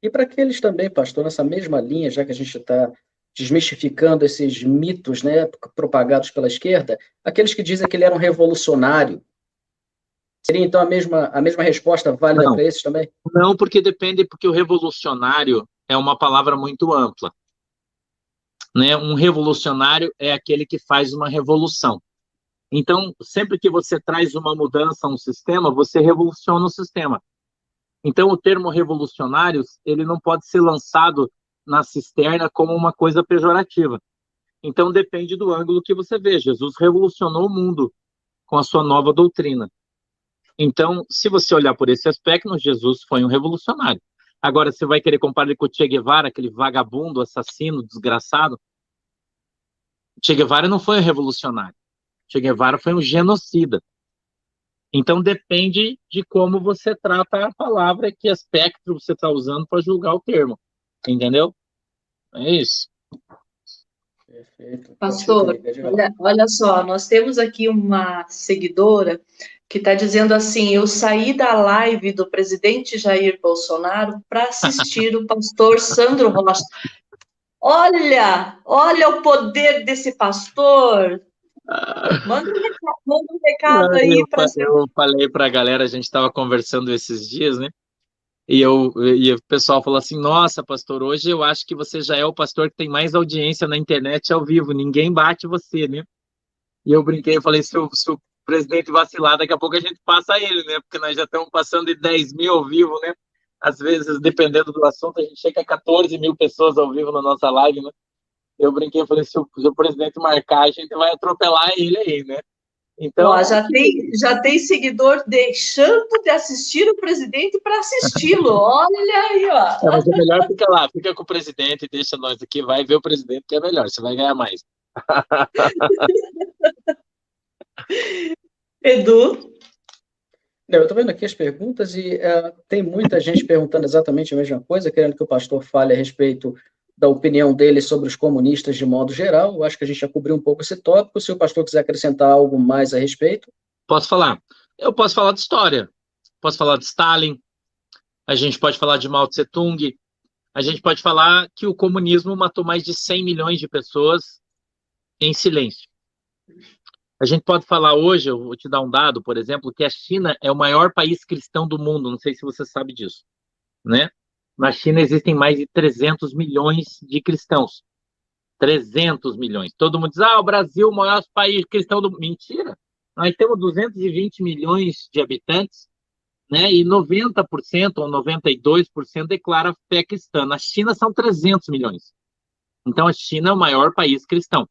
E para aqueles também, pastor, nessa mesma linha, já que a gente está desmistificando esses mitos, né, propagados pela esquerda, aqueles que dizem que ele era um revolucionário, seria então a mesma resposta válida para esses também? Não, porque depende, porque o revolucionário é uma palavra muito ampla, né? Um revolucionário é aquele que faz uma revolução. Então, sempre que você traz uma mudança a um sistema, você revoluciona o sistema. Então, o termo revolucionários, ele não pode ser lançado na cisterna como uma coisa pejorativa. Então, depende do ângulo que você vê. Jesus revolucionou o mundo com a sua nova doutrina. Então, se você olhar por esse aspecto, Jesus foi um revolucionário. Agora, você vai querer comparar ele com o Che Guevara, aquele vagabundo, assassino, desgraçado? Che Guevara não foi um revolucionário. Che Guevara foi um genocida. Então, depende de como você trata a palavra e que aspecto você está usando para julgar o termo. Entendeu? É isso. Perfeito. Pastor, olha só, nós temos aqui uma seguidora que está dizendo assim: eu saí da live do presidente Jair Bolsonaro para assistir o pastor Sandro Rocha. Olha o poder desse pastor. Manda um recado aí para eu falei para a galera, a gente estava conversando esses dias, né? E o pessoal falou assim: nossa, pastor, hoje eu acho que você já é o pastor que tem mais audiência na internet ao vivo, ninguém bate você, né? E eu brinquei, eu falei: se o presidente vacilar, daqui a pouco a gente passa ele, né? Porque nós já estamos passando de 10 mil ao vivo, né? Às vezes, dependendo do assunto, a gente chega a 14 mil pessoas ao vivo na nossa live, né? Eu brinquei, eu falei: se o presidente marcar, a gente vai atropelar ele aí, né? Então, ó, já tem seguidor deixando de assistir o presidente para assisti-lo. Olha aí, ó. mas é melhor ficar lá, fica com o presidente, deixa nós aqui, vai ver o presidente, que é melhor, você vai ganhar mais. Edu? Eu estou vendo aqui as perguntas e tem muita gente perguntando exatamente a mesma coisa, querendo que o pastor fale a respeito da opinião dele sobre os comunistas de modo geral. Eu acho que a gente já cobriu um pouco esse tópico. Se o pastor quiser acrescentar algo mais a respeito. Posso falar? Eu posso falar de história. Posso falar de Stalin. A gente pode falar de Mao Tse-tung. A gente pode falar que o comunismo matou mais de 100 milhões de pessoas em silêncio. A gente pode falar hoje, eu vou te dar um dado, por exemplo, que a China é o maior país cristão do mundo. Não sei se você sabe disso, né? Na China existem mais de 300 milhões de cristãos. 300 milhões. Todo mundo diz: o Brasil é o maior país cristão do mundo. Mentira! Nós temos 220 milhões de habitantes, né? E 90% ou 92% declara fé cristã. Na China são 300 milhões. Então a China é o maior país cristão.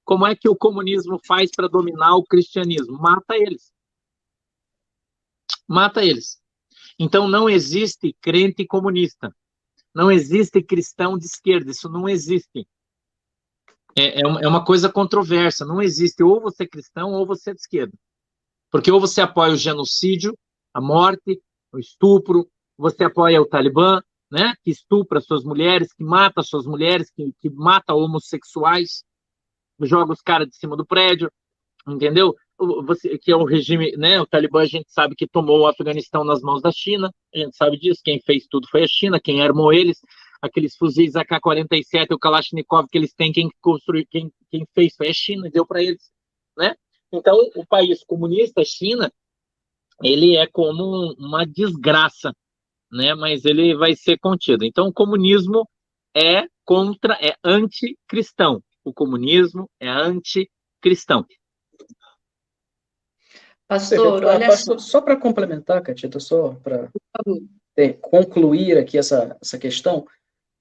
Como é que o comunismo faz para dominar o cristianismo? Mata eles. Mata eles. Então não existe crente comunista. Não existe cristão de esquerda. Isso não existe. É uma coisa controversa. Não existe. Ou você é cristão ou você é de esquerda. Porque ou você apoia o genocídio, a morte, o estupro, você apoia o Talibã, né, que estupra suas mulheres, que mata suas mulheres, que mata homossexuais, joga os caras de cima do prédio, entendeu? Você, que é o regime, né, o Talibã, a gente sabe que tomou o Afeganistão nas mãos da China, a gente sabe disso, quem fez tudo foi a China, quem armou eles, aqueles fuzis AK-47 e o Kalashnikov que eles têm, quem construiu, quem fez foi a China, deu para eles, né? Então, o país comunista, a China, ele é como uma desgraça, né? Mas ele vai ser contido. Então, o comunismo é anticristão. O comunismo é anticristão. Pastor, olha pastor, só para complementar, Catita, só para concluir aqui essa questão,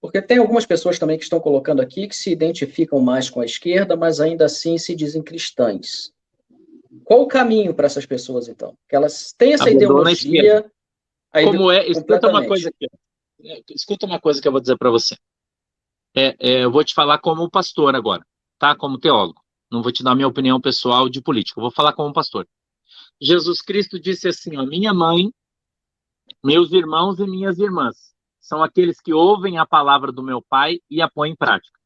porque tem algumas pessoas também que estão colocando aqui que se identificam mais com a esquerda, mas ainda assim se dizem cristãs. Qual o caminho para essas pessoas, então? Que elas têm essa ideologia... Como é? Escuta uma coisa aqui. Escuta uma coisa que eu vou dizer para você. Eu vou te falar como pastor agora, tá? Como teólogo. Não vou te dar minha opinião pessoal de política. Eu vou falar como pastor. Jesus Cristo disse assim, ó: minha mãe, meus irmãos e minhas irmãs são aqueles que ouvem a palavra do meu pai e a põem em prática.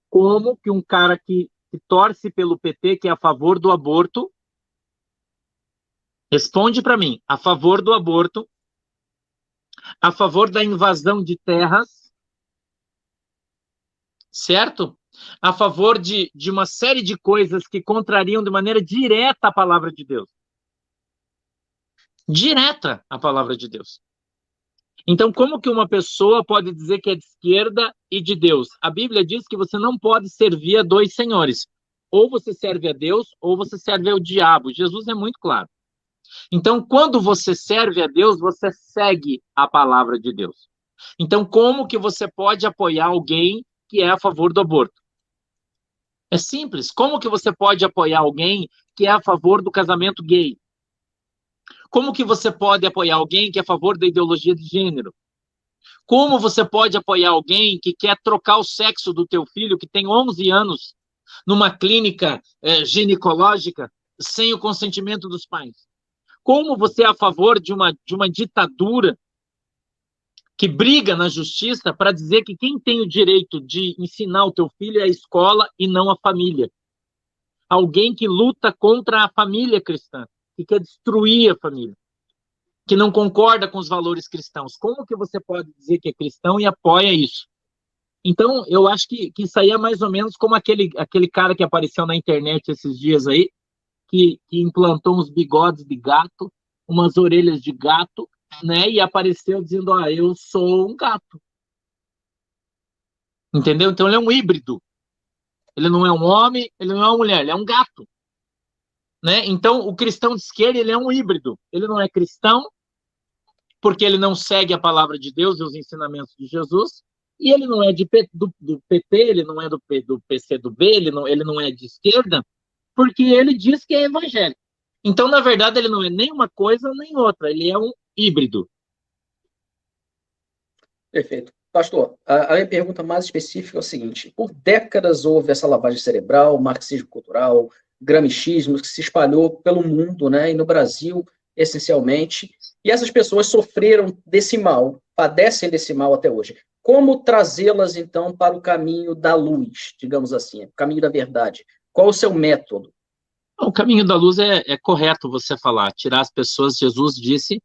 Como que um cara que torce pelo PT, que é a favor do aborto, responde para mim, a favor do aborto, a favor da invasão de terras, certo? A favor de uma série de coisas que contrariam de maneira direta a palavra de Deus. Direta a palavra de Deus. Então, como que uma pessoa pode dizer que é de esquerda e de Deus? A Bíblia diz que você não pode servir a dois senhores. Ou você serve a Deus, ou você serve ao diabo. Jesus é muito claro. Então, quando você serve a Deus, você segue a palavra de Deus. Então, como que você pode apoiar alguém que é a favor do aborto? É simples. Como que você pode apoiar alguém que é a favor do casamento gay? Como que você pode apoiar alguém que é a favor da ideologia de gênero? Como você pode apoiar alguém que quer trocar o sexo do teu filho, que tem 11 anos, numa clínica ginecológica, sem o consentimento dos pais? Como você é a favor de uma ditadura que briga na justiça para dizer que quem tem o direito de ensinar o teu filho é a escola e não a família? Alguém que luta contra a família cristã. que quer destruir a família, que não concorda com os valores cristãos. Como que você pode dizer que é cristão e apoia isso? Então, eu acho que isso aí é mais ou menos como aquele cara que apareceu na internet esses dias aí, que implantou uns bigodes de gato, umas orelhas de gato, né? E apareceu dizendo, eu sou um gato. Entendeu? Então, ele é um híbrido. Ele não é um homem, ele não é uma mulher, ele é um gato. Né? Então, o cristão de esquerda, ele é um híbrido. Ele não é cristão, porque ele não segue a palavra de Deus e os ensinamentos de Jesus, e ele não é do PT, ele não é do PCdoB, ele não é de esquerda, porque ele diz que é evangélico. Então, na verdade, ele não é nem uma coisa nem outra, ele é um híbrido. Perfeito. Pastor, a minha pergunta mais específica é o seguinte: por décadas houve essa lavagem cerebral, marxismo cultural, gramichismo, que se espalhou pelo mundo, né, e no Brasil, essencialmente, e essas pessoas sofreram desse mal, padecem desse mal até hoje. Como trazê-las, então, para o caminho da luz, digamos assim, o caminho da verdade? Qual o seu método? O caminho da luz é correto você falar, tirar as pessoas. Jesus disse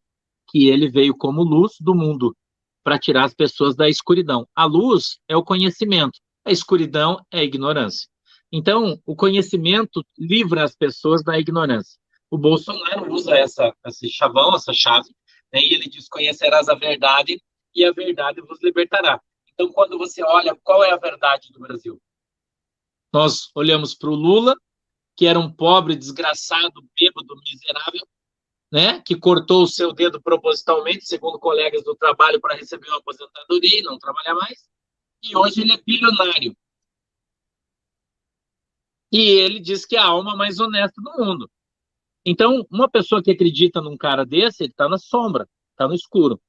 que ele veio como luz do mundo, para tirar as pessoas da escuridão. A luz é o conhecimento, a escuridão é a ignorância. Então, o conhecimento livra as pessoas da ignorância. O Bolsonaro usa esse chavão, essa chave, né, e ele diz: conhecerás a verdade e a verdade vos libertará. Então, quando você olha qual é a verdade do Brasil, nós olhamos para o Lula, que era um pobre, desgraçado, bêbado, miserável, né, que cortou o seu dedo propositalmente, segundo colegas do trabalho, para receber uma aposentadoria e não trabalhar mais, e hoje ele é bilionário. E ele diz que é a alma mais honesta do mundo. Então, uma pessoa que acredita num cara desse, ele está na sombra, está no escuro.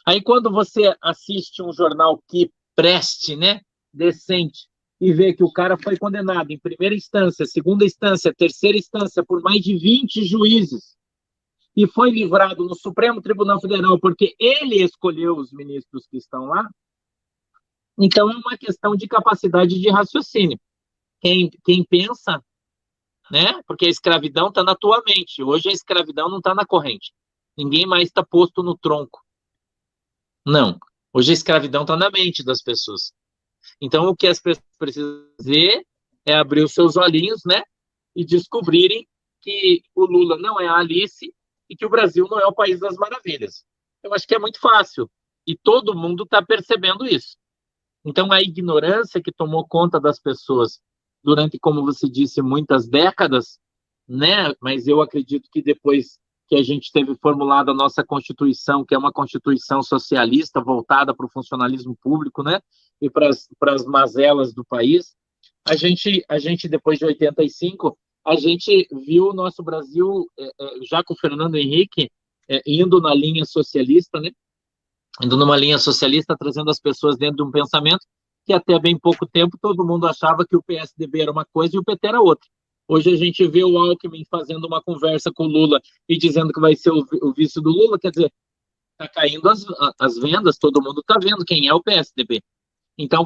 Aí, quando você assiste um jornal que preste, né, decente, e vê que o cara foi condenado em primeira instância, segunda instância, terceira instância, por mais de 20 juízes, e foi livrado no Supremo Tribunal Federal porque ele escolheu os ministros que estão lá, então é uma questão de capacidade de raciocínio. Quem pensa, né? Porque a escravidão está na tua mente. Hoje a escravidão não está na corrente. Ninguém mais está posto no tronco. Não. Hoje a escravidão está na mente das pessoas. Então o que as pessoas precisam fazer é abrir os seus olhinhos, né? E descobrirem que o Lula não é a Alice e que o Brasil não é o país das maravilhas. Eu acho que é muito fácil. E todo mundo está percebendo isso. Então, a ignorância que tomou conta das pessoas durante, como você disse, muitas décadas, né? Mas eu acredito que depois que a gente teve formulada a nossa Constituição, que é uma Constituição socialista, voltada para o funcionalismo público, né? E para as mazelas do país, a gente, depois de 85, a gente viu o nosso Brasil, já com o Fernando Henrique, indo na linha socialista, né? Indo numa linha socialista, trazendo as pessoas dentro de um pensamento que até bem pouco tempo todo mundo achava que o PSDB era uma coisa e o PT era outra. Hoje a gente vê o Alckmin fazendo uma conversa com o Lula e dizendo que vai ser o vice do Lula, quer dizer, está caindo as vendas, todo mundo está vendo quem é o PSDB. Então,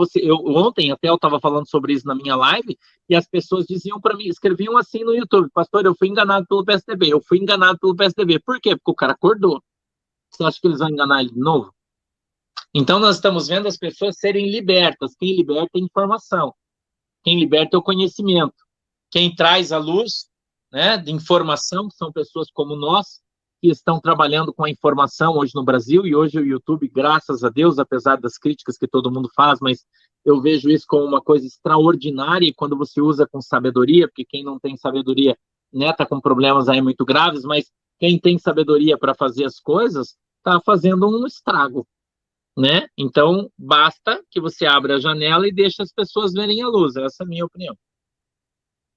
ontem até eu estava falando sobre isso na minha live, e as pessoas diziam para mim, escreviam assim no YouTube: pastor, eu fui enganado pelo PSDB, eu fui enganado pelo PSDB. Por quê? Porque o cara acordou. Você acha que eles vão enganar ele de novo? Então, nós estamos vendo as pessoas serem libertas. Quem liberta é a informação. Quem liberta é o conhecimento. Quem traz a luz, né, de informação, que são pessoas como nós, que estão trabalhando com a informação hoje no Brasil, e hoje o YouTube, graças a Deus, apesar das críticas que todo mundo faz, mas eu vejo isso como uma coisa extraordinária, e quando você usa com sabedoria, porque quem não tem sabedoria, né, tá com problemas aí muito graves, mas quem tem sabedoria para fazer as coisas, está fazendo um estrago, né? Então, basta que você abra a janela e deixe as pessoas verem a luz. Essa é a minha opinião.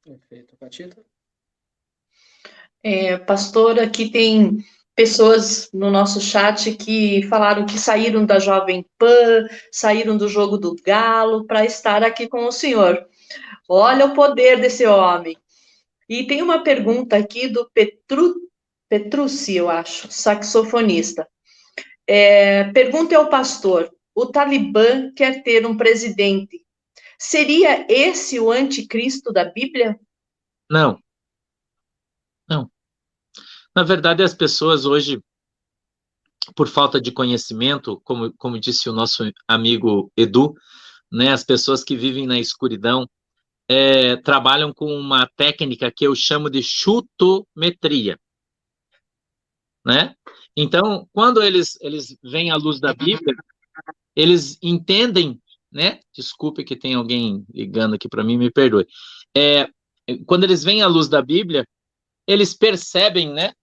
Perfeito. Catita? Pastor, aqui tem pessoas no nosso chat que falaram que saíram da Jovem Pan, saíram do jogo do Galo para estar aqui com o senhor. Olha o poder desse homem. E tem uma pergunta aqui do Petrucci, eu acho, saxofonista. Pergunta ao pastor: o Talibã quer ter um presidente. Seria esse o anticristo da Bíblia? Não. Não. Na verdade, as pessoas hoje, por falta de conhecimento, como disse o nosso amigo Edu, né, as pessoas que vivem na escuridão trabalham com uma técnica que eu chamo de chutometria, né? Então, quando eles veem a luz da Bíblia, eles entendem, né? Desculpe que tem alguém ligando aqui para mim, me perdoe. Quando eles veem a luz da Bíblia, eles percebem, né?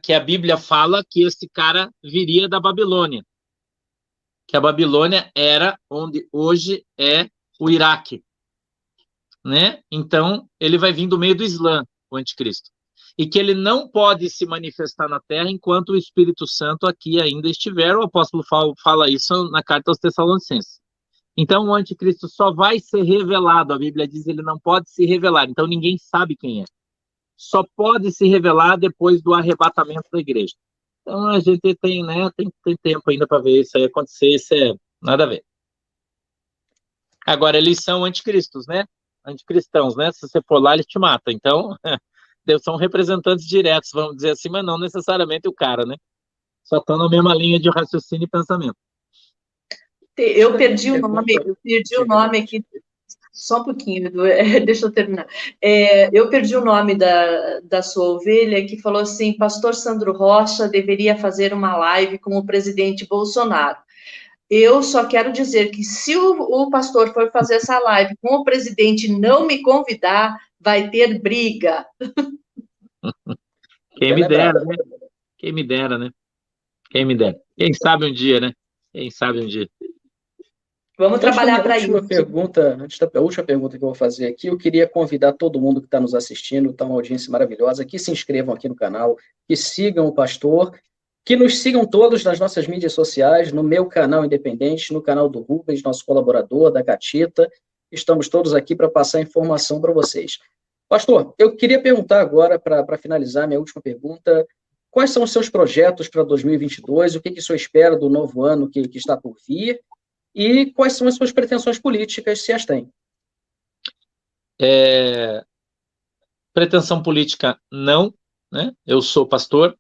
Que a Bíblia fala que esse cara viria da Babilônia, que a Babilônia era onde hoje é o Iraque, né? Então, ele vai vir do meio do Islã, o anticristo. E que ele não pode se manifestar na Terra enquanto o Espírito Santo aqui ainda estiver. O apóstolo fala isso na carta aos Tessalonicenses. Então, o anticristo só vai ser revelado. A Bíblia diz que ele não pode se revelar. Então, ninguém sabe quem é. Só pode se revelar depois do arrebatamento da igreja. Então, a gente tem, né, tem tempo ainda para ver isso aí acontecer. Isso é nada a ver. Agora, eles são anticristos, né? Anticristãos, né? Se você for lá, eles te matam. Então, são representantes diretos, vamos dizer assim, mas não necessariamente o cara, né? Só estão na mesma linha de raciocínio e pensamento. Eu perdi o nome aqui, só um pouquinho, Edu, deixa eu terminar. Eu perdi o nome da sua ovelha, que falou assim, pastor Sandro Rocha deveria fazer uma live com o presidente Bolsonaro. Eu só quero dizer que se o pastor for fazer essa live com o presidente não me convidar, vai ter briga. Quem me dera, né? Quem me dera, né? Quem me dera. Quem sabe um dia, né? Quem sabe um dia. Vamos trabalhar para isso. Antes da última pergunta que eu vou fazer aqui, eu queria convidar todo mundo que está nos assistindo, está uma audiência maravilhosa, que se inscrevam aqui no canal, que sigam o pastor, que nos sigam todos nas nossas mídias sociais, no meu canal independente, no canal do Rubens, nosso colaborador, da Catita. Estamos todos aqui para passar informação para vocês. Pastor, eu queria perguntar agora, para finalizar minha última pergunta, quais são os seus projetos para 2022? O que o senhor espera do novo ano que está por vir? E quais são as suas pretensões políticas, se as tem? Pretensão política, não, né? Eu sou pastor,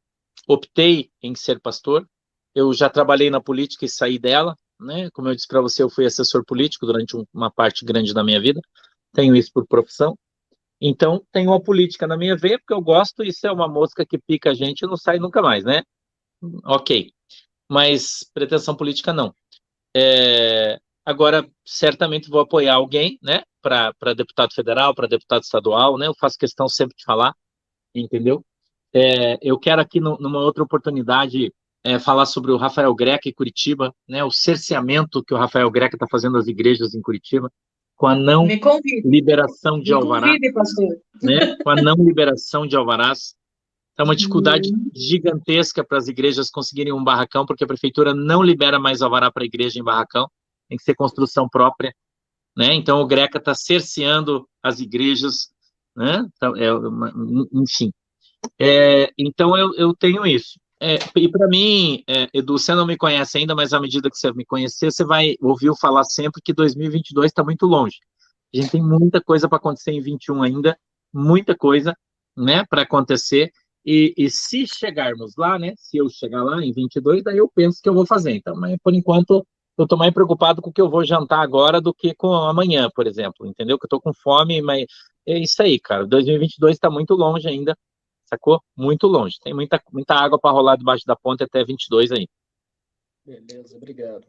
optei em ser pastor, eu já trabalhei na política e saí dela, né? Como eu disse para você, eu fui assessor político durante uma parte grande da minha vida, tenho isso por profissão, então tenho a política na minha veia, porque eu gosto, isso é uma mosca que pica a gente e não sai nunca mais, né? Ok, mas pretensão política não. Agora, certamente vou apoiar alguém, né, para deputado federal, para deputado estadual, né, eu faço questão sempre de falar, entendeu? Eu quero aqui, numa outra oportunidade, falar sobre o Rafael Greca em Curitiba, né, o cerceamento que o Rafael Greca está fazendo às igrejas em Curitiba, com a não liberação de alvará, né, com a não liberação de alvarás. É uma dificuldade gigantesca para as igrejas conseguirem um barracão, porque a prefeitura não libera mais alvará para a igreja em barracão, tem que ser construção própria, né? Então o Greca está cerceando as igrejas, né? Então, enfim. Então eu tenho isso. E para mim, Edu, você não me conhece ainda, mas à medida que você me conhecer, você vai ouvir eu falar sempre que 2022 está muito longe. A gente tem muita coisa para acontecer em 21 ainda, muita coisa, né, para acontecer. E se chegarmos lá, né, se eu chegar lá em 22, daí eu penso que eu vou fazer. Então, mas por enquanto, eu estou mais preocupado com o que eu vou jantar agora do que com amanhã, por exemplo, entendeu? Que eu estou com fome, mas é isso aí, cara. 2022 está muito longe ainda, sacou? Muito longe. Tem muita água para rolar debaixo da ponte até 22 aí. Beleza, obrigado.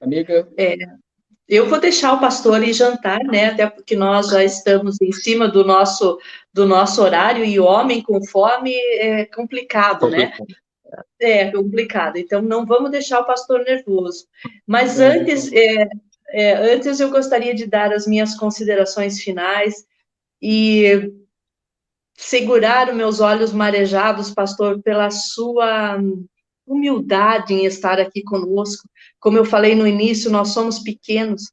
Amiga? Eu vou deixar o pastor ir jantar, né? Até porque nós já estamos em cima do nosso horário e o homem com fome é complicado, né? É complicado. Então, não vamos deixar o pastor nervoso. Mas antes eu gostaria de dar as minhas considerações finais e segurar os meus olhos marejados, pastor, pela sua humildade em estar aqui conosco. Como eu falei no início, nós somos pequenos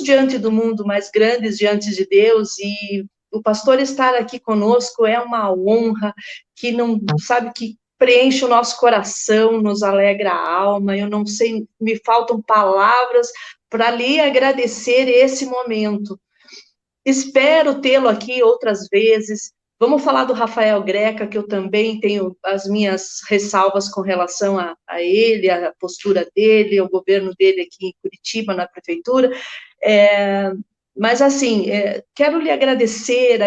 diante do mundo, mas grandes diante de Deus, e o pastor estar aqui conosco é uma honra que não sabe que preenche o nosso coração, nos alegra a alma. Eu não sei, me faltam palavras para lhe agradecer esse momento. Espero tê-lo aqui outras vezes, Vamos falar do Rafael Greca, que eu também tenho as minhas ressalvas com relação a ele, a postura dele, o governo dele aqui em Curitiba, na prefeitura. Mas, assim, quero lhe agradecer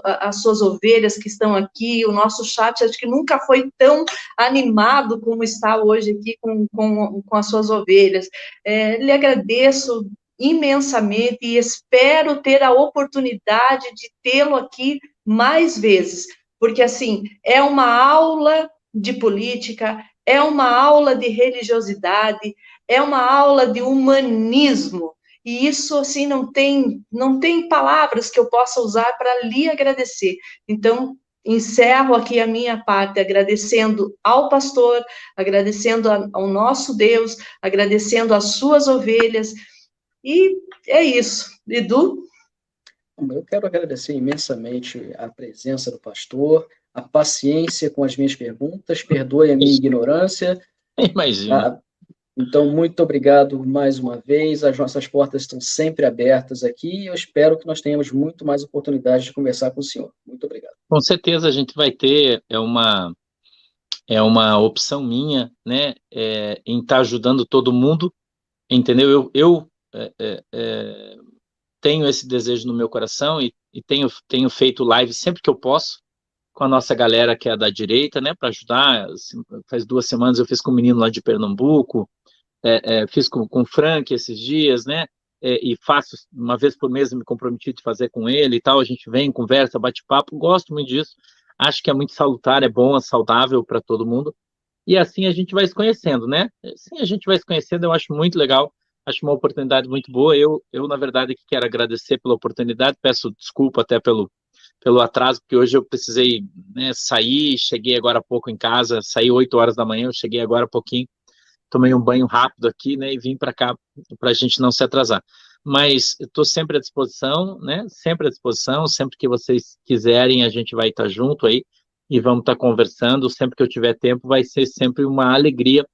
as suas ovelhas que estão aqui, o nosso chat, acho que nunca foi tão animado como está hoje aqui com as suas ovelhas. Lhe agradeço imensamente e espero ter a oportunidade de tê-lo aqui mais vezes, porque, assim, é uma aula de política, é uma aula de religiosidade, é uma aula de humanismo, e isso, assim, não tem palavras que eu possa usar para lhe agradecer. Então, encerro aqui a minha parte, agradecendo ao pastor, agradecendo ao nosso Deus, agradecendo às suas ovelhas, e é isso. Edu? Eu quero agradecer imensamente a presença do pastor, a paciência com as minhas perguntas, perdoe a minha ignorância. Imagina. Então, muito obrigado mais uma vez, as nossas portas estão sempre abertas aqui, e eu espero que nós tenhamos muito mais oportunidades de conversar com o senhor. Muito obrigado. Com certeza a gente vai ter, é uma opção minha, né, em estar ajudando todo mundo, entendeu? Eu tenho esse desejo no meu coração e tenho feito live sempre que eu posso com a nossa galera que é da direita, né, para ajudar. Faz 2 semanas eu fiz com um menino lá de Pernambuco, fiz com o Frank esses dias, né, e faço uma vez por mês, me comprometi de fazer com ele e tal, a gente vem, conversa, bate papo, gosto muito disso, acho que é muito salutar, é bom, é saudável para todo mundo, e assim a gente vai se conhecendo, né, assim a gente vai se conhecendo, eu acho muito legal, acho uma oportunidade muito boa, eu na verdade quero agradecer pela oportunidade, peço desculpa até pelo atraso, porque hoje eu precisei, né, sair, cheguei agora há pouco em casa, saí 8 horas da manhã, eu cheguei agora há pouquinho, tomei um banho rápido aqui, né, e vim para cá para a gente não se atrasar. Mas estou sempre à disposição, né, sempre à disposição, sempre que vocês quiserem a gente vai estar junto aí e vamos estar conversando, sempre que eu tiver tempo vai ser sempre uma alegria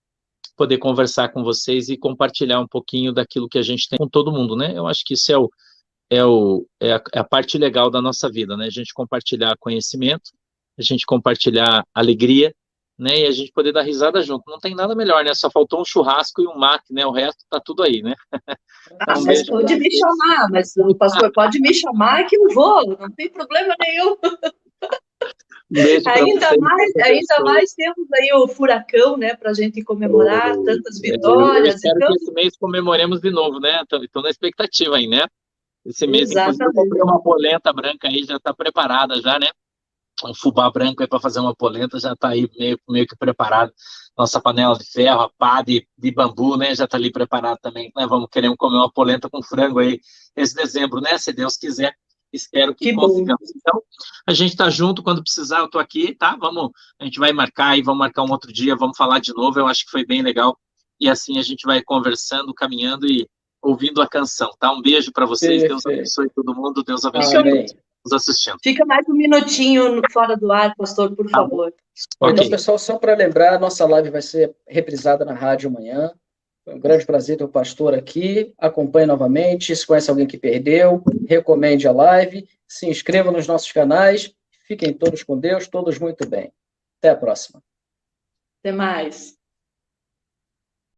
poder conversar com vocês e compartilhar um pouquinho daquilo que a gente tem com todo mundo, né, eu acho que isso é a parte legal da nossa vida, né, a gente compartilhar conhecimento, a gente compartilhar alegria, né, e a gente poder dar risada junto. Não tem nada melhor, né? Só faltou um churrasco e um mate, né? O resto tá tudo aí, né? Então, mas pode me chamar, mas o pastor pode me chamar que eu vou, não tem problema nenhum. Ainda mais temos aí o furacão, né, para a gente comemorar tantas vitórias. Eu espero que esse mês comemoremos de novo, né? Estou na expectativa aí, né? Esse mês, inclusive, eu comprei uma polenta branca aí, já está preparada já, né? Um fubá branco aí para fazer uma polenta, já está aí meio que preparado. Nossa panela de ferro, a pá de bambu, né, já está ali preparado também. Né, queremos comer uma polenta com frango aí esse dezembro, né, se Deus quiser. Espero que consigamos. Então, a gente está junto, quando precisar, eu estou aqui, tá? A gente vai marcar e vamos marcar um outro dia, vamos falar de novo, eu acho que foi bem legal. E assim a gente vai conversando, caminhando e ouvindo a canção, tá? Um beijo para vocês, Deus abençoe todo mundo, Deus abençoe todos nos assistindo. Fica mais um minutinho fora do ar, pastor, por favor. Então, pessoal, só para lembrar, nossa live vai ser reprisada na rádio amanhã. Foi um grande prazer ter o pastor aqui. Acompanhe novamente. Se conhece alguém que perdeu, recomende a live. Se inscreva nos nossos canais. Fiquem todos com Deus, todos muito bem. Até a próxima. Até mais.